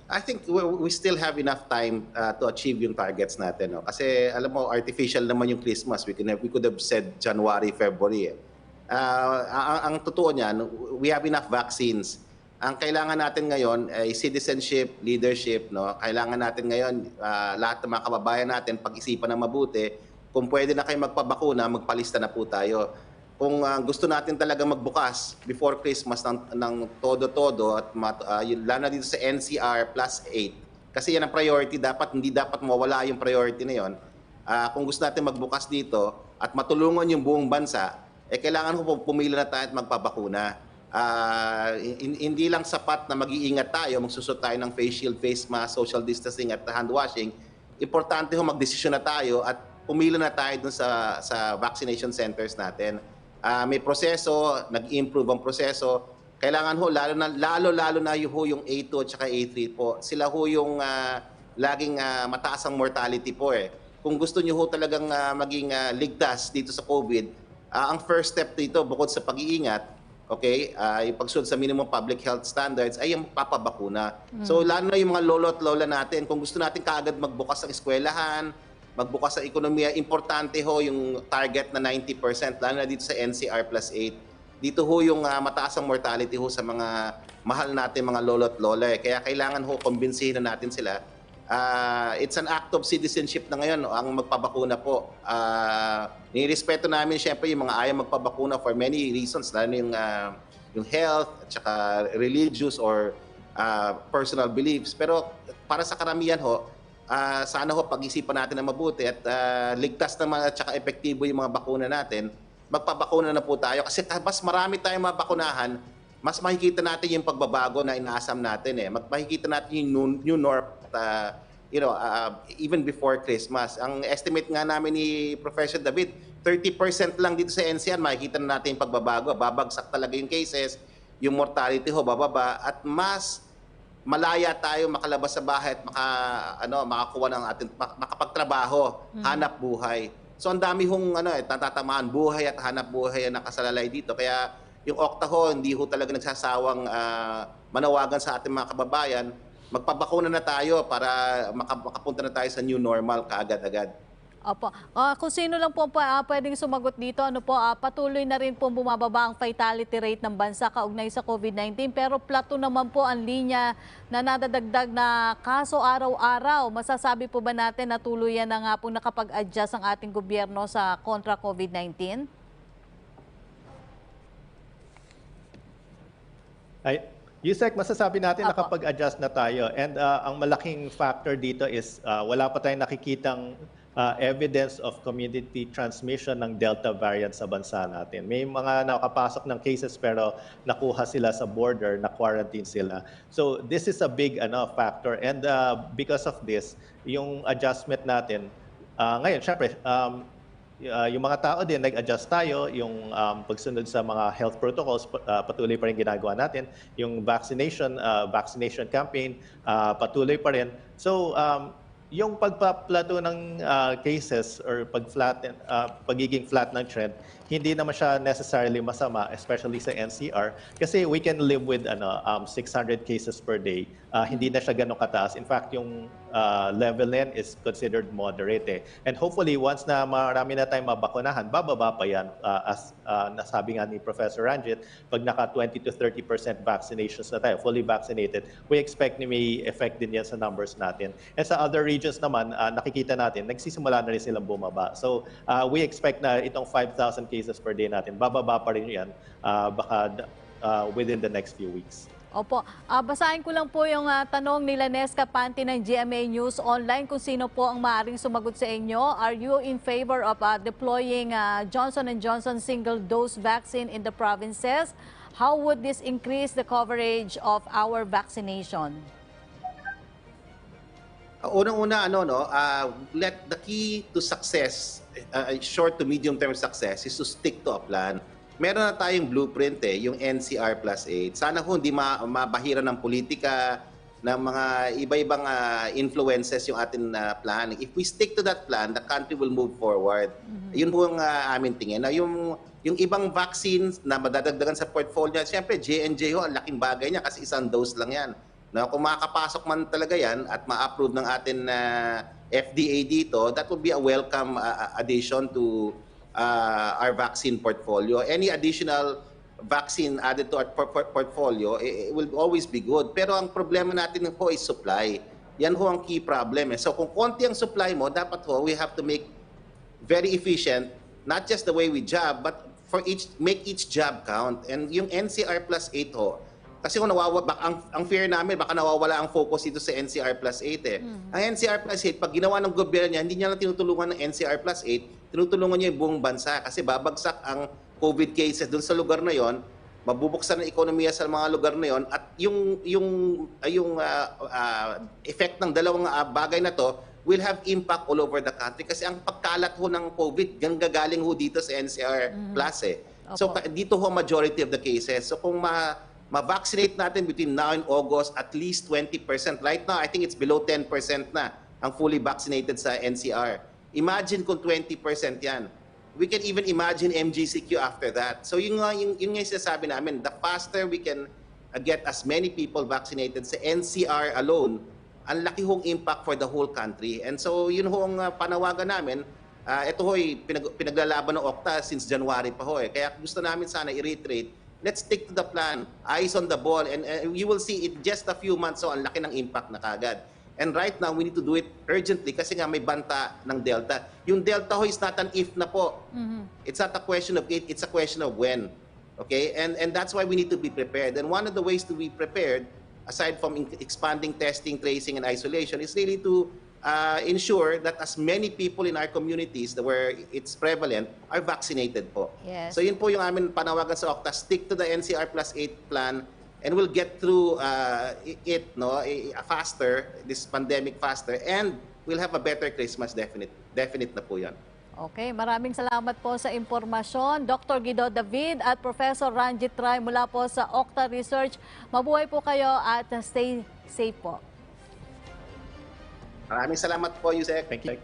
I think we still have enough time to achieve yung targets natin. No? Kasi alam mo, artificial naman yung Christmas. We could have said January, February. Ang totoo niyan, we have enough vaccines. Ang kailangan natin ngayon ay citizenship, leadership. No? Kailangan natin ngayon, lahat ng mga kababayan natin, pag-isipan ng mabuti. Kung pwede na kayo magpabakuna, magpalista na po tayo. Kung gusto natin talaga magbukas before Christmas ng todo-todo, at lalo na dito sa NCR +8, kasi yan ang priority, hindi dapat mawala yung priority na yon. Kung gusto natin magbukas dito at matulungan yung buong bansa, kailangan pumili na tayo at magpabakuna. Hindi lang sapat na mag-iingat tayo, magsusot tayo ng face shield, face mask, social distancing at hand washing. Importante magdesisyon na tayo at pumili na tayo dun sa vaccination centers natin. May proseso, nag-improve ang proseso. Kailangan lalo na yung A2 at saka A3 po. Sila yung laging mataas ang mortality po eh. Kung gusto niyo talagang maging ligtas dito sa COVID, ang first step dito, bukod sa pag-iingat, okay, yung pagsunod sa minimum public health standards, ay yung papabakuna. So, lalo na yung mga lolo at lola natin, kung gusto natin kaagad magbukas ang eskwelahan, magbukas ang ekonomiya, importante yung target na 90%, lalo na dito sa NCR +8. Dito yung mataas ang mortality sa mga mahal natin, mga lolo at lola. Kaya kailangan kumbinsihin na natin sila. It's an act of citizenship na ngayon ang magpabakuna po. Nirespeto namin siyempre yung mga ayaw magpabakuna for many reasons, lalo yung health at saka religious or personal beliefs. Pero para sa karamihan sana pag-isipan natin na mabuti at ligtas naman at saka epektibo yung mga bakuna natin, magpabakuna na po tayo. Kasi mas marami tayong mabakunahan, mas makikita natin yung pagbabago na inaasam natin eh. Makikita natin yung new norm even before Christmas. Ang estimate nga namin ni Professor David, 30% lang dito sa NCR, makikita na natin yung pagbabago. Babagsak talaga yung cases, yung mortality bababa, at mas malaya tayo makalabas sa bahay at makakuha ng makapagtrabaho, hanap buhay. So ang dami hong natatamaan buhay at hanap buhay ang nakasalalay dito. Kaya yung Okta ho, hindi ho talaga nagsasawang manawagan sa ating mga kababayan, magpabakuna na tayo para makapunta na tayo sa new normal kaagad-agad. Opo. Kung sino lang po pwedeng sumagot dito, patuloy na rin po bumababa ang fatality rate ng bansa kaugnay sa COVID-19 pero plato naman po ang linya na nadadagdag na kaso araw-araw. Masasabi po ba natin na tuluyan na nga po nakapag-adjust ang ating gobyerno sa kontra COVID-19? Yusek, masasabi natin nakapag-adjust na tayo and ang malaking factor dito is wala pa tayong nakikitang evidence of community transmission ng Delta variant sa bansa natin. May mga nakapasok ng cases pero nakuha sila sa border, na-quarantine sila. So this is a big factor and because of this, yung adjustment natin, ngayon syempre, yung mga tao din, nag-adjust tayo, yung pagsunod sa mga health protocols, patuloy pa rin ginagawa natin. Yung vaccination campaign, patuloy pa rin. So, yung pagpa-plateau ng cases or pagiging flat ng trend, hindi naman siya necessarily masama, especially sa NCR, kasi we can live with 600 cases per day. Hindi na siya ganun kataas. In fact, yung level n is considered moderate. And hopefully, once na marami na tayong mabakunahan, bababa pa yan. As nasabi nga ni Professor Ranjit, pag naka 20 to 30% vaccinations na tayo, fully vaccinated, we expect na may effect din yan sa numbers natin. And sa other regions naman, nakikita natin, nagsisimula na rin silang bumaba. So, we expect na itong 5,000 cases per day natin, bababa pa rin yan baka within the next few weeks. Opo. Basahin ko lang po yung tanong ni Lanesca Panti ng GMA News Online kung sino po ang maaaring sumagot sa inyo. Are you in favor of deploying Johnson & Johnson single-dose vaccine in the provinces? How would this increase the coverage of our vaccination? Unang-una, let the key to success, short to medium-term success, is to stick to a plan. Meron na tayong blueprint yung NCR plus 8. Sana kung hindi mabahira ng politika, ng mga iba-ibang influences yung ating planning. If we stick to that plan, the country will move forward. Yun po ang aming tingin. Na yung ibang vaccines na madadagdagan sa portfolio, siyempre J&J ang laking bagay niya kasi isang dose lang yan. Kung makakapasok man talaga yan at ma-approve ng ating FDA dito, that would be a welcome addition to our vaccine portfolio. Any additional vaccine added to our portfolio, it will always be good. Pero ang problema natin po is supply. Yan ho ang key problem. So kung konti ang supply mo, dapat ho, we have to make very efficient, not just the way we job, but make each job count. And yung NCR plus 8 ho, kasi kung ang fear namin, baka nawawala ang focus dito sa NCR plus 8 Ang NCR plus 8, pag ginawa ng gobyerno niya, hindi niya lang tinutulungan ng NCR plus 8, tinutulungan niya yung buong bansa kasi babagsak ang COVID cases doon sa lugar na yon, mabubuksan ang ekonomiya sa mga lugar na yon at yung effect ng dalawang bagay na to will have impact all over the country kasi ang pagkalat ho ng COVID gagaling ho dito sa NCR plus So dito ho majority of the cases. So kung ma-vaccinate natin between now and August at least 20%. Right now, I think it's below 10% na ang fully vaccinated sa NCR. Imagine kung 20% yan. We can even imagine MGCQ after that. So yung sinasabi namin, the faster we can get as many people vaccinated sa NCR alone, ang laki hong impact for the whole country. And so yun hong panawagan namin. Ito ho'y pinaglalaban ng Okta since January pa ho. Kaya gusto namin sana i-reiterate, let's stick to the plan, eyes on the ball, and you will see in just a few months, so ang laki ng impact na kagad. And right now, we need to do it urgently kasi nga may banta ng Delta. Yung Delta ho is not an if na po. It's not a question of if, it's a question of when. Okay? And that's why we need to be prepared. And one of the ways to be prepared, aside from expanding testing, tracing, and isolation, is really to ensure that as many people in our communities where it's prevalent are vaccinated po. Yes. So yun po yung amin panawagan sa Okta, stick to the NCR plus 8 plan and we'll get through faster, this pandemic faster, and we'll have a better Christmas, definite na po yan. Okay, maraming salamat po sa impormasyon. Dr. Guido David at Professor Ranjit Ray mula po sa Okta Research. Mabuhay po kayo at stay safe po. Maraming salamat po, Yusek. Thank you.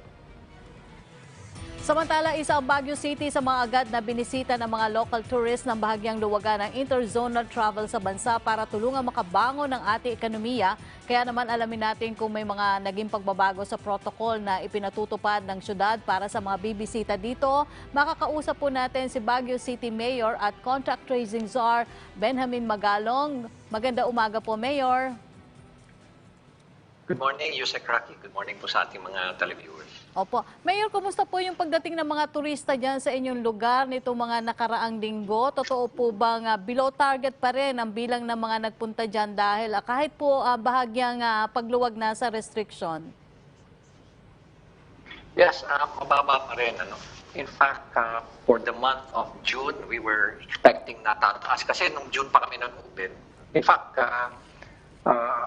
Samantala, isa ang Baguio City sa mga agad na binisita ng mga local tourists ng bahagyang luwagan ng interzonal travel sa bansa para tulungan makabangon ng ating ekonomiya. Kaya naman alamin natin kung may mga naging pagbabago sa protocol na ipinatutupad ng syudad para sa mga bibisita dito. Makakausap po natin si Baguio City Mayor at Contact Tracing Czar Benjamin Magalong. Maganda umaga po, Mayor. Good morning, Yusek Rocky. Good morning po sa ating mga televiewers. Opo. Mayor, kumusta po yung pagdating ng mga turista dyan sa inyong lugar nitong mga nakaraang linggo? Totoo po bang below target pa rin ang bilang ng mga nagpunta dyan dahil kahit po bahagyang pagluwag na sa restriction? Yes, mababa pa rin. In fact, for the month of June, we were expecting na tataas kasi nung June pa kami nag-open. In fact,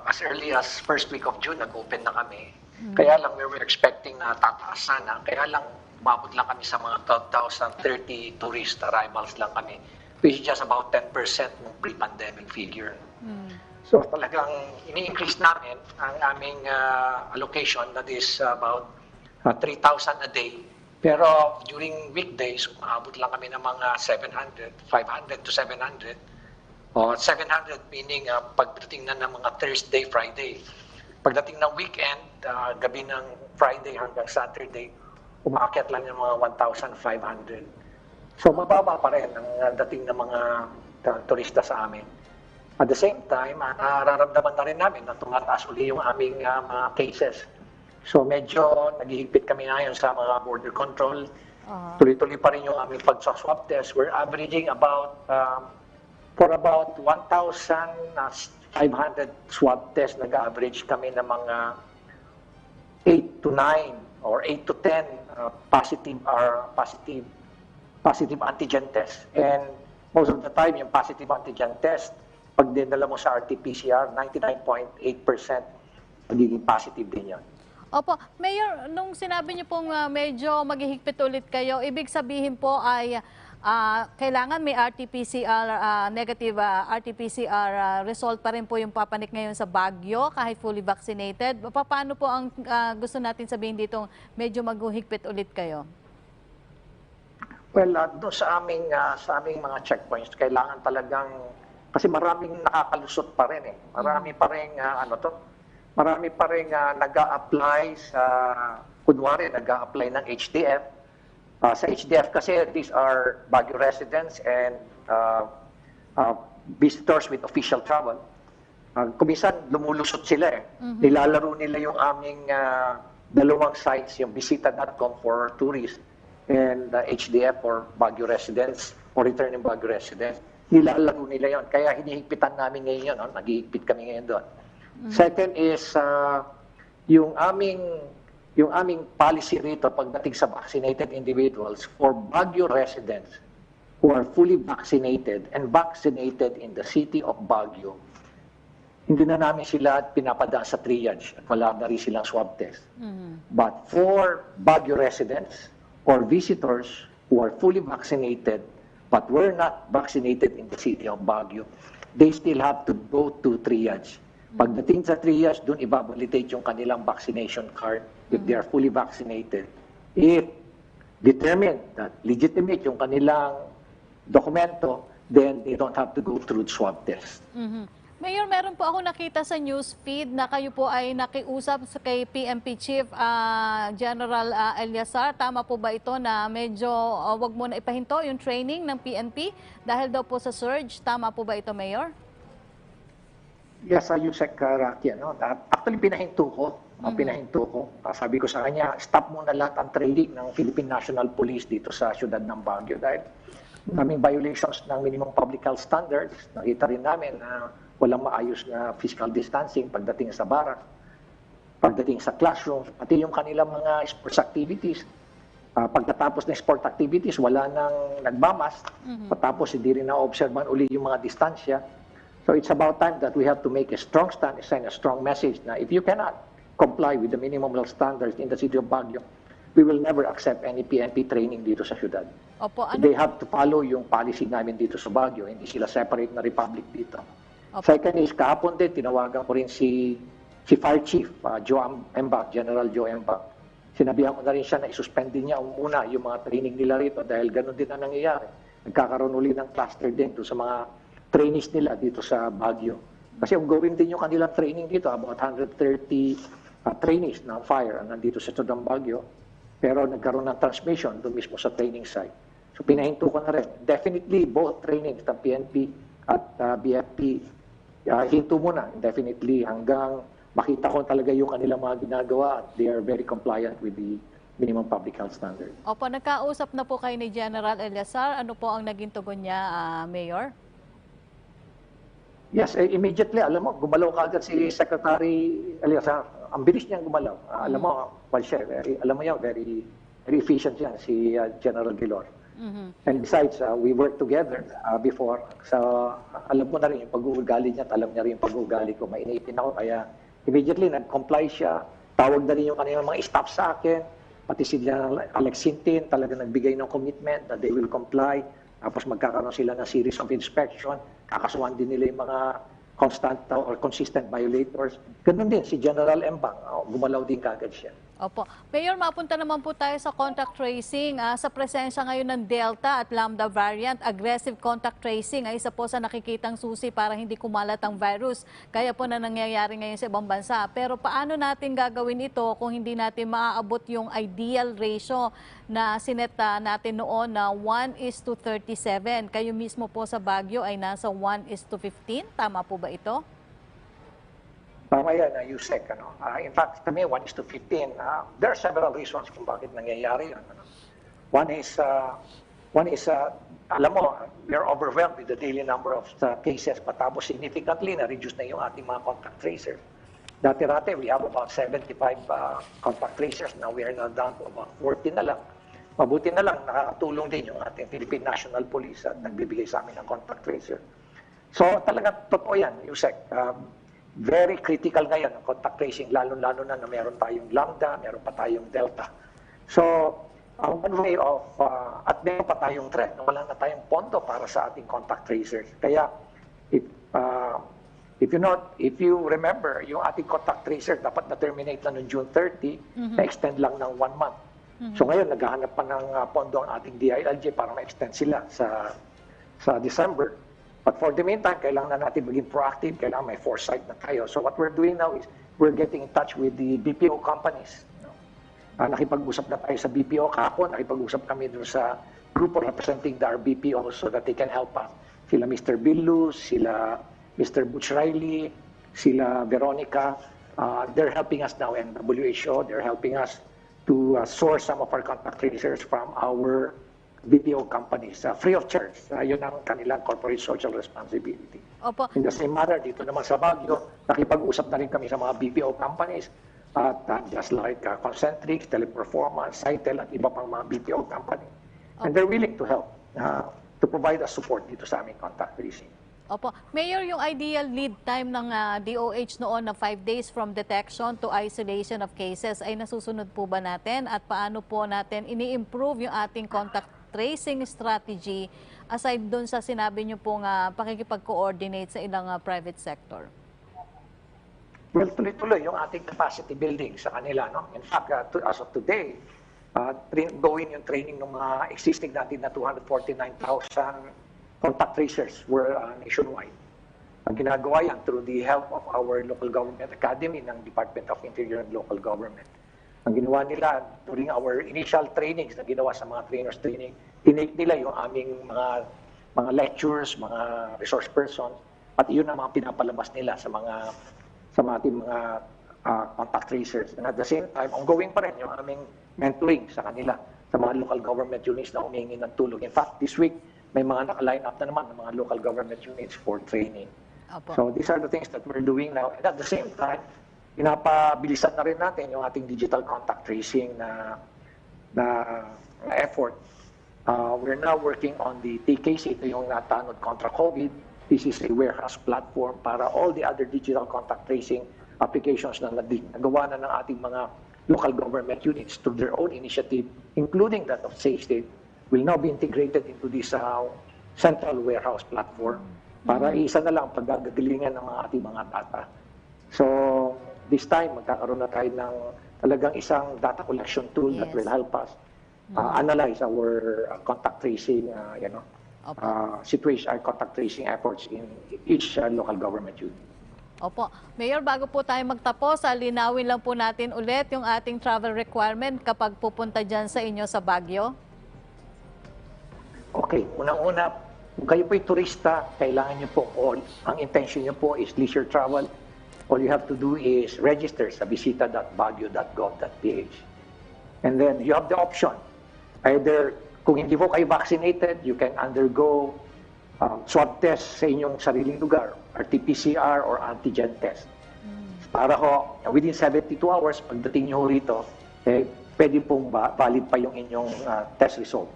as early as first week of June, nag-open na kami. Kaya lang, we were expecting na tataas sana. Kaya lang, umabot lang kami sa mga 12,030 tourist arrivals lang kami, which is just about 10% ng pre-pandemic figure. So talagang ini-increase namin ang aming allocation, that is about 3,000 a day. Pero during weekdays, umabot lang kami ng mga 700, 500 to 700. O 700 meaning pagdating na ng mga Thursday, Friday. Pagdating ng weekend, gabi ng Friday hanggang Saturday, umakyat lang ng mga 1,500. So mababa pa rin ang dating ng mga turista sa amin. At the same time, nararamdaman na rin namin na tumataas uli yung aming mga cases. So medyo naghihigpit kami ngayon sa mga border control. Tuloy-tuloy pa rin yung aming pag-swab test. We're averaging about for about 1,500 swab tests, nag-average kami ng mga 8 to 9 or 8 to 10 positive antigen tests. And most of the time, yung positive antigen test, pag dinala mo sa RT-PCR, 99.8% magiging positive din yan. Opo. Mayor, nung sinabi niyo pong medyo maghihigpit ulit kayo, ibig sabihin po ay kailangan may RT-PCR, negative RT-PCR result pa rin po yung papanik ngayon sa Baguio kahit fully vaccinated. Paano po ang gusto natin sabihin dito medyo maghihigpit ulit kayo? Well, doon sa aming mga checkpoints, kailangan talagang, kasi maraming nakakalusot pa rin eh. Marami pa rin, marami pa rin nag-a-apply sa, kunwari, nag-a-apply ng HDF. Sa HDF kasi, these are Baguio residents and visitors with official travel. Kumisan, lumulusot sila eh. Nilalaro nila yung aming dalawang sites, yung visita.com for tourists and HDF for Baguio residents or returning Baguio residents. Nilalaro nila yon. Kaya hinihigpitan namin ngayon yun. Naghihigpit kami ngayon doon. Second is yung aming policy rito pagdating sa vaccinated individuals for Baguio residents who are fully vaccinated and vaccinated in the city of Baguio, hindi na namin sila pinapadaan sa triage at wala na rin silang swab test. But for Baguio residents or visitors who are fully vaccinated but were not vaccinated in the city of Baguio, they still have to go to triage. Pagdating sa triage, doon i-validate yung kanilang vaccination card if they are fully vaccinated. If determined that legitimate yung kanilang dokumento, then they don't have to go through swab test. Mayor, meron po ako nakita sa news feed na kayo po ay nakiusap kay PNP Chief General Eliazar. Tama po ba ito na medyo wag mo na ipahinto yung training ng PNP dahil daw po sa surge? Tama po ba ito, Mayor? Yes, Yusek Rocky. Actually, pinahinto ko. Sabi ko sa kanya, stop muna lahat ang training ng Philippine National Police dito sa siyudad ng Baguio dahil naming violations ng minimum public health standards. Nakita rin namin na walang maayos na physical distancing pagdating sa barak, pagdating sa classroom, pati yung kanilang mga sports activities. Pagkatapos ng sport activities, wala nang nagmamas. Patapos, hindi rin na-observan uli yung mga distansya. So it's about time that we have to make a strong stand, send a strong message na if you cannot comply with the minimum health standards in the city of Baguio, we will never accept any PNP training dito sa syudad. Opo, They have to follow yung policy namin dito sa Baguio, hindi sila separate na republic dito. Second is, kahapon din, tinawagan ko rin si Fire Chief Joe Embak, General Joe Embak. Sinabihan ko na rin siya na isuspend din niya muna yung mga training nila rito dahil ganun din ang nangyayari. Nagkakaroon uli ng cluster din doon sa mga trainees nila dito sa Baguio. Kasi ongoing din yung kanilang training dito, about 130 trainees ng fire nandito sa Todang Baguio. Pero nagkaroon ng transmission doon mismo sa training site. So pinahinto ko na rin. Definitely both trainings ng PNP at BFP, hinto muna definitely hanggang makita ko talaga yung kanilang mga ginagawa at they are very compliant with the minimum public health standard. Opo, nagkausap na po kayo ni General Eleazar. Ano po ang naging tugon niya, Mayor? Yes, immediately, alam mo, gumalaw kaagad si Secretary Eleazar. Ang bilis niyang gumalaw. Alam mo, alam mo yan, very efficient yan, si General Gilor. And besides, we worked together before. So, alam mo na rin yung pag-uugali niya, alam niya rin yung pag-uugali ko. Mainipin ako, kaya immediately nag-comply siya. Tawag na rin yung kanilang mga staff sa akin. Pati si General Alex Sintin, talaga nagbigay ng commitment that they will comply. Tapos magkakaroon sila ng series of inspection. Kakasuhan din nila yung mga constant or consistent violators. Ganun din, si General Embang, gumalaw din kagad siya. Opo. Mayor, mapunta naman po tayo sa contact tracing. Sa presensya ngayon ng Delta at Lambda variant, aggressive contact tracing ay isa po sa nakikitang susi para hindi kumalat ang virus. Kaya po na nangyayari ngayon sa ibang bansa. Pero paano natin gagawin ito kung hindi natin maaabot yung ideal ratio na sineta natin noon na 1:37? Kayo mismo po sa Baguio ay nasa 1:15. Tama po ba ito? Tama yan, Yusek. In fact, kami, 1:15. There are several reasons kung bakit nangyayari yan. One is, alam mo, we are overwhelmed with the daily number of cases, patapos significantly na-reduce na yung ating mga contact tracers. Dati-rate, we have about 75 contact tracers. Now we are now down to about 40 na lang. Mabuti na lang, nakakatulong din yung ating Philippine National Police at nagbibigay sa amin ng contact tracer. So talaga, totoo yan, Yusek. Very critical ngayon ang contact tracing, lalo-lalo na meron tayong Lambda, meron pa tayong Delta. So, one way of, at meron pa tayong threat, wala na tayong pondo para sa ating contact tracers. Kaya, if you remember, yung ating contact tracer dapat na-terminate na noong June 30, na-extend lang ng 1 month. So ngayon, naghahanap pa ng pondo ang ating DILG para ma-extend sila sa December. But for the meantime, kailangan na natin maging proactive, kailangan may foresight na tayo. So what we're doing now is we're getting in touch with the BPO companies. Nakipag-usap na tayo sa BPO kahapon, nakipag-usap kami doon sa grupo representing the BPO so that they can help us. Sila Mr. Billu, sila Mr. Butch Riley, sila Veronica, they're helping us now, and WHO, they're helping us to source some of our contact tracers from our BPO companies, free of charge. Yun ang kanilang corporate social responsibility. Opo. In the same manner, dito naman sa Baguio, nakipag-usap na rin kami sa mga BPO companies, at just like Concentrix, Teleperformance, Cytel, at iba pang mga BPO company. And they're willing to help, to provide us support dito sa aming contact tracing. Opo. Mayor, yung ideal lead time ng DOH noon na 5 days from detection to isolation of cases ay nasusunod po ba natin? At paano po natin ini-improve yung ating contact tracing strategy aside doon sa sinabi niyo pong pakikipag-coordinate sa ilang private sector? Well, tuloy-tuloy yung ating capacity building sa kanila. No? In fact, as of today, going yung training ng mga existing natin na 249,000 contact tracers were nationwide. Ang ginagawa yan through the help of our local government academy ng Department of Interior and Local Government. Ang ginawa nila during our initial trainings na ginawa sa mga trainers training, tinake nila yung aming mga lectures, mga resource persons, at yun ang mga pinapalabas nila sa ating mga contact tracers. And at the same time, ongoing pa rin yung aming mentoring sa kanila, sa mga local government units na humingi ng tulong. In fact, this week, may mga naka-line up na naman ng mga local government units for training. Opo. So these are the things that we're doing now. And at the same time, pinapabilisan na rin natin yung ating digital contact tracing na effort. We're now working on the TKC, ito yung natanod contra COVID. This is a warehouse platform para all the other digital contact tracing applications na nagawa na ng ating mga local government units through their own initiative, including that of SafeState, will now be integrated into this central warehouse platform para isa na lang paggagalingan ng ating mga data. So, this time, magkakaroon na tayo ng talagang isang data collection tool that will help us analyze our contact tracing, contact tracing efforts in each local government unit. Opo. Mayor, bago po tayo magtapos, linawin lang po natin ulit yung ating travel requirement kapag pupunta dyan sa inyo sa Baguio. Okay, unang-una, kung kayo po'y turista, kailangan nyo po, ang intention nyo po is leisure travel. All you have to do is register sa visita.baguio.gov.ph. And then you have the option. Either, kung hindi po kayo vaccinated, you can undergo swab test sa inyong sariling lugar, RT-PCR or antigen test. Para ho, within 72 hours, pagdating nyo rito, pwede pong valid pa yung inyong test result.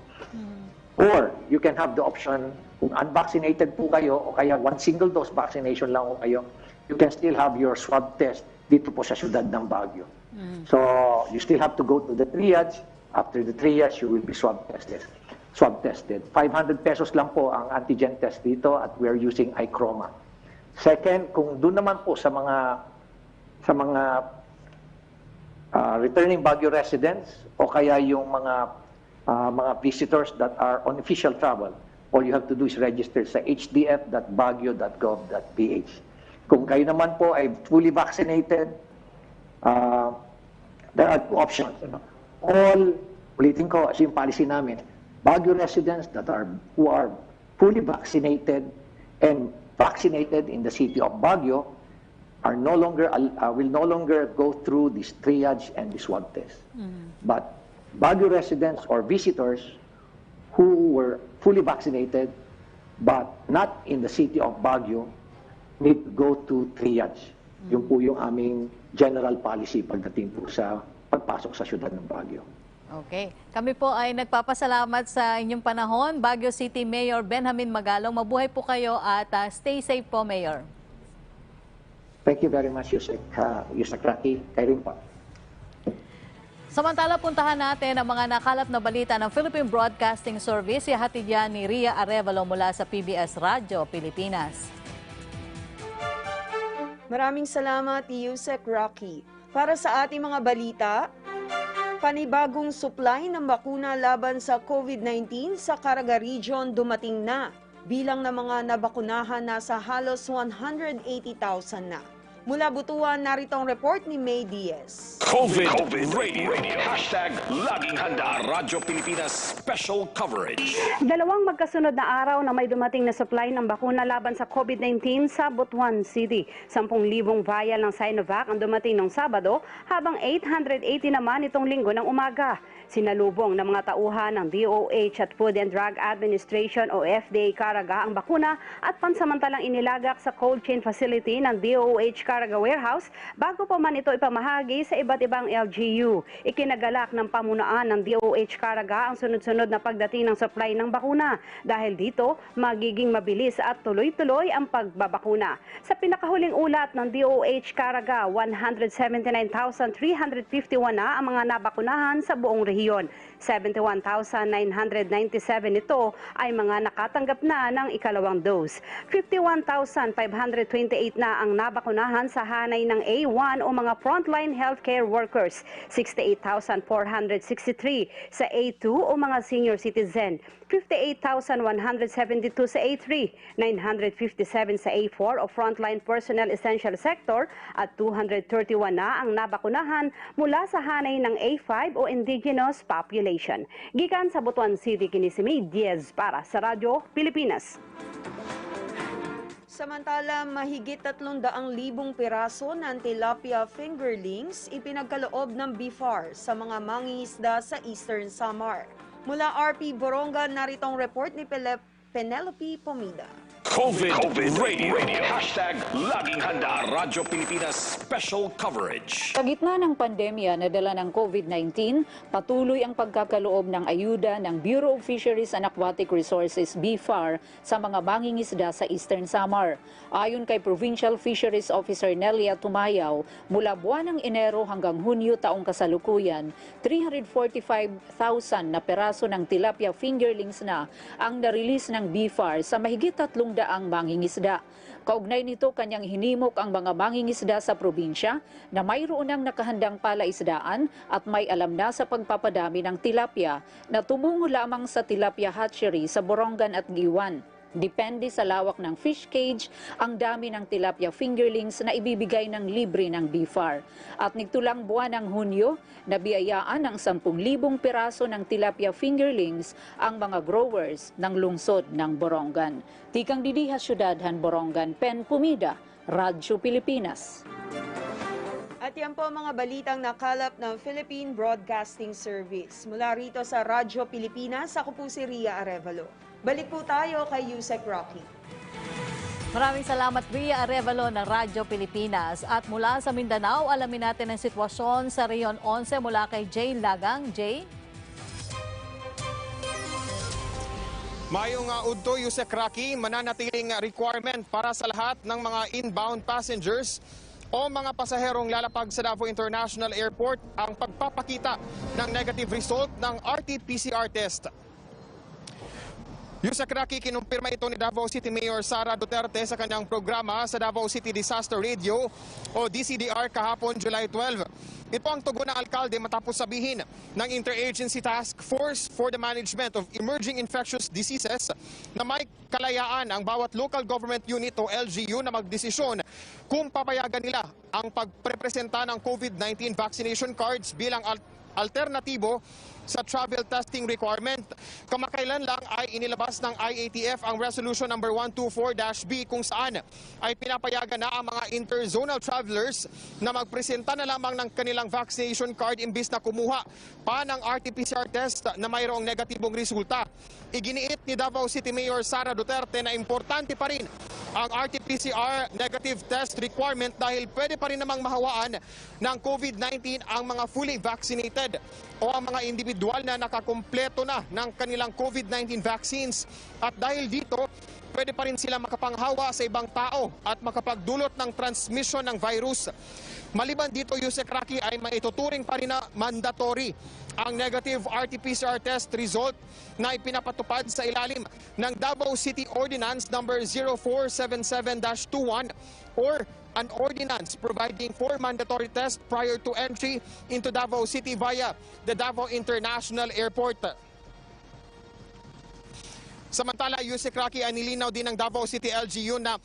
Or, you can have the option, kung unvaccinated po kayo, o kaya one single dose vaccination lang po kayo, you can still have your swab test dito po sa syudad ng Baguio. So, you still have to go to the triage. After the triage, you will be swab tested. 500 pesos lang po ang antigen test dito at we are using iChroma. Second, kung doon naman po sa mga returning Baguio residents o kaya yung mga visitors that are on official travel, all you have to do is register sa hdf.baguio.gov.ph. Kung kayo naman po ay fully vaccinated, there are two options. Ulitin ko, as yung policy namin, Baguio residents who are fully vaccinated and vaccinated in the city of Baguio are will no longer go through this triage and this swab test. But Baguio residents or visitors who were fully vaccinated but not in the city of Baguio need to go to triage. Yun po yung aming general policy pagdating po sa pagpasok sa syudad ng Baguio. Okay. Kami po ay nagpapasalamat sa inyong panahon. Baguio City Mayor Benjamin Magalong, mabuhay po kayo at stay safe po, Mayor. Thank you very much, Yusek Rocky. Kayo rin po. Samantala, puntahan natin ang mga nakalap na balita ng Philippine Broadcasting Service. Ihatid yan ni Ria Arevalo mula sa PBS Radyo, Pilipinas. Maraming salamat, Yusek Rocky. Para sa ating mga balita, panibagong supply ng bakuna laban sa COVID-19 sa Caraga Region dumating na. Bilang ng mga nabakunahan nasa halos 180,000 na. Mula Butuan, narito ang report ni May Diaz. COVID Radio. Laging handa. Radyo Pilipinas Special Coverage. Dalawang magkasunod na araw na may dumating na supply ng bakuna laban sa COVID-19 sa Butuan City. 10,000 vial ng Sinovac ang dumating noong Sabado, habang 880 naman itong Linggo ng umaga. Sinalubong ng mga tauhan ng DOH at Food and Drug Administration o FDA Caraga ang bakuna at pansamantalang inilagak sa cold chain facility ng DOH Caraga Warehouse bago pa man ito ipamahagi sa iba't ibang LGU. Ikinagalak ng pamunaan ng DOH Caraga ang sunod-sunod na pagdating ng supply ng bakuna. Dahil dito, magiging mabilis at tuloy-tuloy ang pagbabakuna. Sa pinakahuling ulat ng DOH Caraga, 179,351 na ang mga nabakunahan sa buong rehiyon. 71,997 ito ay mga nakatanggap na ng ikalawang dose. 51,528 na ang nabakunahan sa hanay ng A1 o mga frontline healthcare workers. 68,463 sa A2 o mga senior citizen. 58,172 sa A3, 957 sa A4 o frontline personnel essential sector at 231 na ang nabakunahan mula sa hanay ng A5 o indigenous population. Gikan sa Butuan City, kini si May Diaz para sa Radyo Pilipinas. Samantala, mahigit 300,000 piraso ng tilapia fingerlings ipinagkaloob ng BIFAR sa mga mangingisda sa Eastern Samar. Mula RP Boronga, narito ang report ni Penelope Pomida. COVID Radio. Laging handa. Radyo Pilipinas Special Coverage. Sa gitna ng pandemya na dala ng COVID-19, patuloy ang pagkakaloob ng ayuda ng Bureau of Fisheries and Aquatic Resources, BIFAR, sa mga mangingisda sa Eastern Samar. Ayon kay Provincial Fisheries Officer Nelia Tumayaw, mula buwan ng Enero hanggang Hunyo taong kasalukuyan, 345,000 na peraso ng tilapia fingerlings na ang na-release ng BIFAR sa mahigit 300 daang mangingisda. Kaugnay nito, kanyang hinimok ang mga mangingisda sa probinsya na mayroon ng nakahandang palaisdaan at may alam na sa pagpapadami ng tilapia na tumungo lamang sa tilapia hatchery sa Borongan at Giwan. Depende sa lawak ng fish cage ang dami ng tilapia fingerlings na ibibigay ng libre ng BFAR. At nagtulang buwan ng Hunyo, nabiyayaan ng 10,000 piraso ng tilapia fingerlings ang mga growers ng lungsod ng Borongan. Tikang Didiha, Syudadhan, Borongan, Pen Pumida, Radyo Pilipinas. At yan po mga balitang nakalap ng Philippine Broadcasting Service. Mula rito sa Radyo Pilipinas, ako po si Ria Arevalo. Balik po tayo kay Yusek Rocky. Maraming salamat, Ria Arevalo ng Radyo Pilipinas. At mula sa Mindanao, alamin natin ang sitwasyon sa Rehiyon 11 mula kay Jay Lagang. Jay? Mayong udto, Yusek Rocky, mananatiling requirement para sa lahat ng mga inbound passengers o mga pasaherong lalapag sa Davao International Airport ang pagpapakita ng negative result ng RT-PCR test. Yusek Rocky, kinumpirma ito ni Davao City Mayor Sara Duterte sa kanyang programa sa Davao City Disaster Radio o DCDR kahapon July 12. Ito ang tugon ng alkalde matapos sabihin ng Interagency Task Force for the Management of Emerging Infectious Diseases na may kalayaan ang bawat local government unit o LGU na magdesisyon kung papayagan nila ang pagprepresenta ng COVID-19 vaccination cards bilang alternatibo sa travel testing requirement. Kamakailan lang ay inilabas ng IATF ang Resolution number 124-B kung saan ay pinapayagan na ang mga interzonal travelers na magpresenta na lamang ng kanilang vaccination card imbis na kumuha pa ng RT-PCR test na mayroong negatibong resulta. Iginiit ni Davao City Mayor Sara Duterte na importante pa rin ang RT-PCR negative test requirement dahil pwede pa rin namang mahawaan ng COVID-19 ang mga fully vaccinated o ang mga individual na nakakumpleto na ng kanilang COVID-19 vaccines. At dahil dito, pwede pa rin sila makapanghawa sa ibang tao at makapagdulot ng transmission ng virus. Maliban dito, Yusek Rocky, ay maituturing pa rin na mandatory ang negative RT-PCR test result na ipinapatupad sa ilalim ng Davao City Ordinance number 0477-21 or an ordinance providing for mandatory test prior to entry into Davao City via the Davao International Airport. Samantala, Yusek Rocky, ay nilinaw din ng Davao City LGU na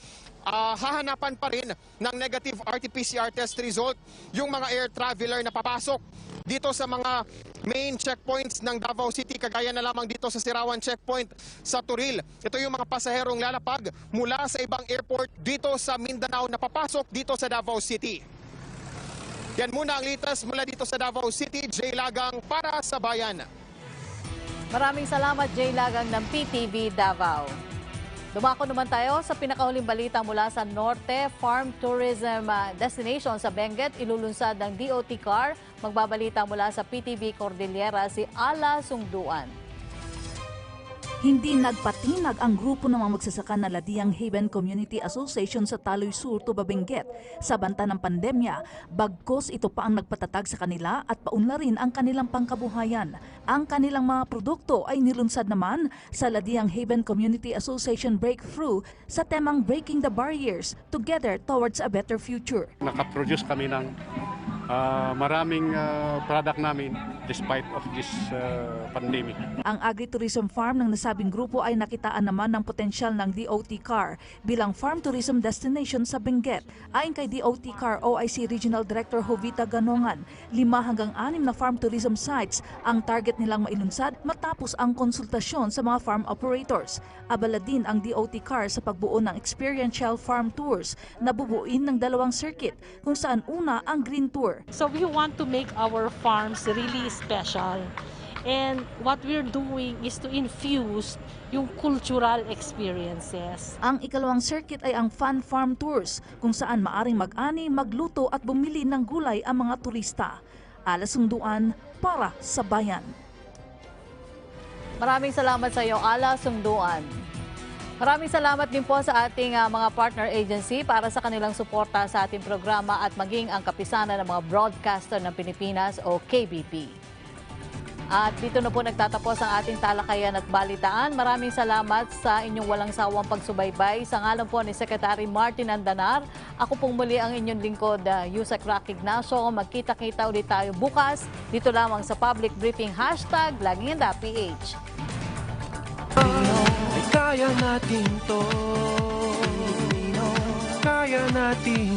hahanapan pa rin ng negative RT-PCR test result yung mga air traveler na papasok dito sa mga main checkpoints ng Davao City, kagaya na lamang dito sa Sirawan checkpoint sa Turil. Ito yung mga pasaherong lalapag mula sa ibang airport dito sa Mindanao na papasok dito sa Davao City. Yan muna ang latest mula dito sa Davao City. Jay Lagang para sa Bayan. Maraming salamat, Jay Lagang ng PTV Davao. Dumako naman tayo sa pinakahuling balita mula sa Norte. Farm tourism destination sa Benguet, ilulunsad ng DOT car. Magbabalita mula sa PTV Cordillera si Ala Sungduan. Hindi nagpatinag ang grupo ng mga magsasaka na Ladiang Haven Community Association sa Taloy Sur, Tuba, Benguet sa banta ng pandemya. Bagkos ito pa ang nagpatatag sa kanila at paunlarin ang kanilang pangkabuhayan. Ang kanilang mga produkto ay nilunsad naman sa Ladiang Haven Community Association Breakthrough sa temang Breaking the Barriers, Together Towards a Better Future. Nakaproduce kami ng maraming product namin despite of this pandemic. Ang agritourism farm ng nasabing grupo ay nakitaan naman ng potensyal ng DOT car bilang farm tourism destination sa Benguet. Ayon kay DOT car OIC Regional Director Jovita Ganongan, 5 hanggang 6 na farm tourism sites ang target nilang mailunsad matapos ang konsultasyon sa mga farm operators. Abala din ang DOT car sa pagbuo ng experiential farm tours na bubuin ng 2 circuit kung saan una ang green tour. So we want to make our farms really special. And what we're doing is to infuse yung cultural experiences. Ang ikalawang circuit ay ang Fun Farm Tours, kung saan maaring mag-ani, magluto at bumili ng gulay ang mga turista. Ala Sungduan para sa Bayan. Maraming salamat sa iyo, Ala Sungduan. Maraming salamat din po sa ating mga partner agency para sa kanilang suporta sa ating programa at maging ang kapisanan ng mga broadcaster ng Pilipinas o KBP. At dito na po nagtatapos ang ating talakayan at balitaan. Maraming salamat sa inyong walang sawang pagsubaybay. Sa ngalan po ni Secretary Martin Andanar, ako pong muli ang inyong lingkod, Yusek Rocky Ignacio. Magkita-kita ulit tayo bukas dito lamang sa Public Briefing #LagingHandaPH. Kaya natin to, kaya natin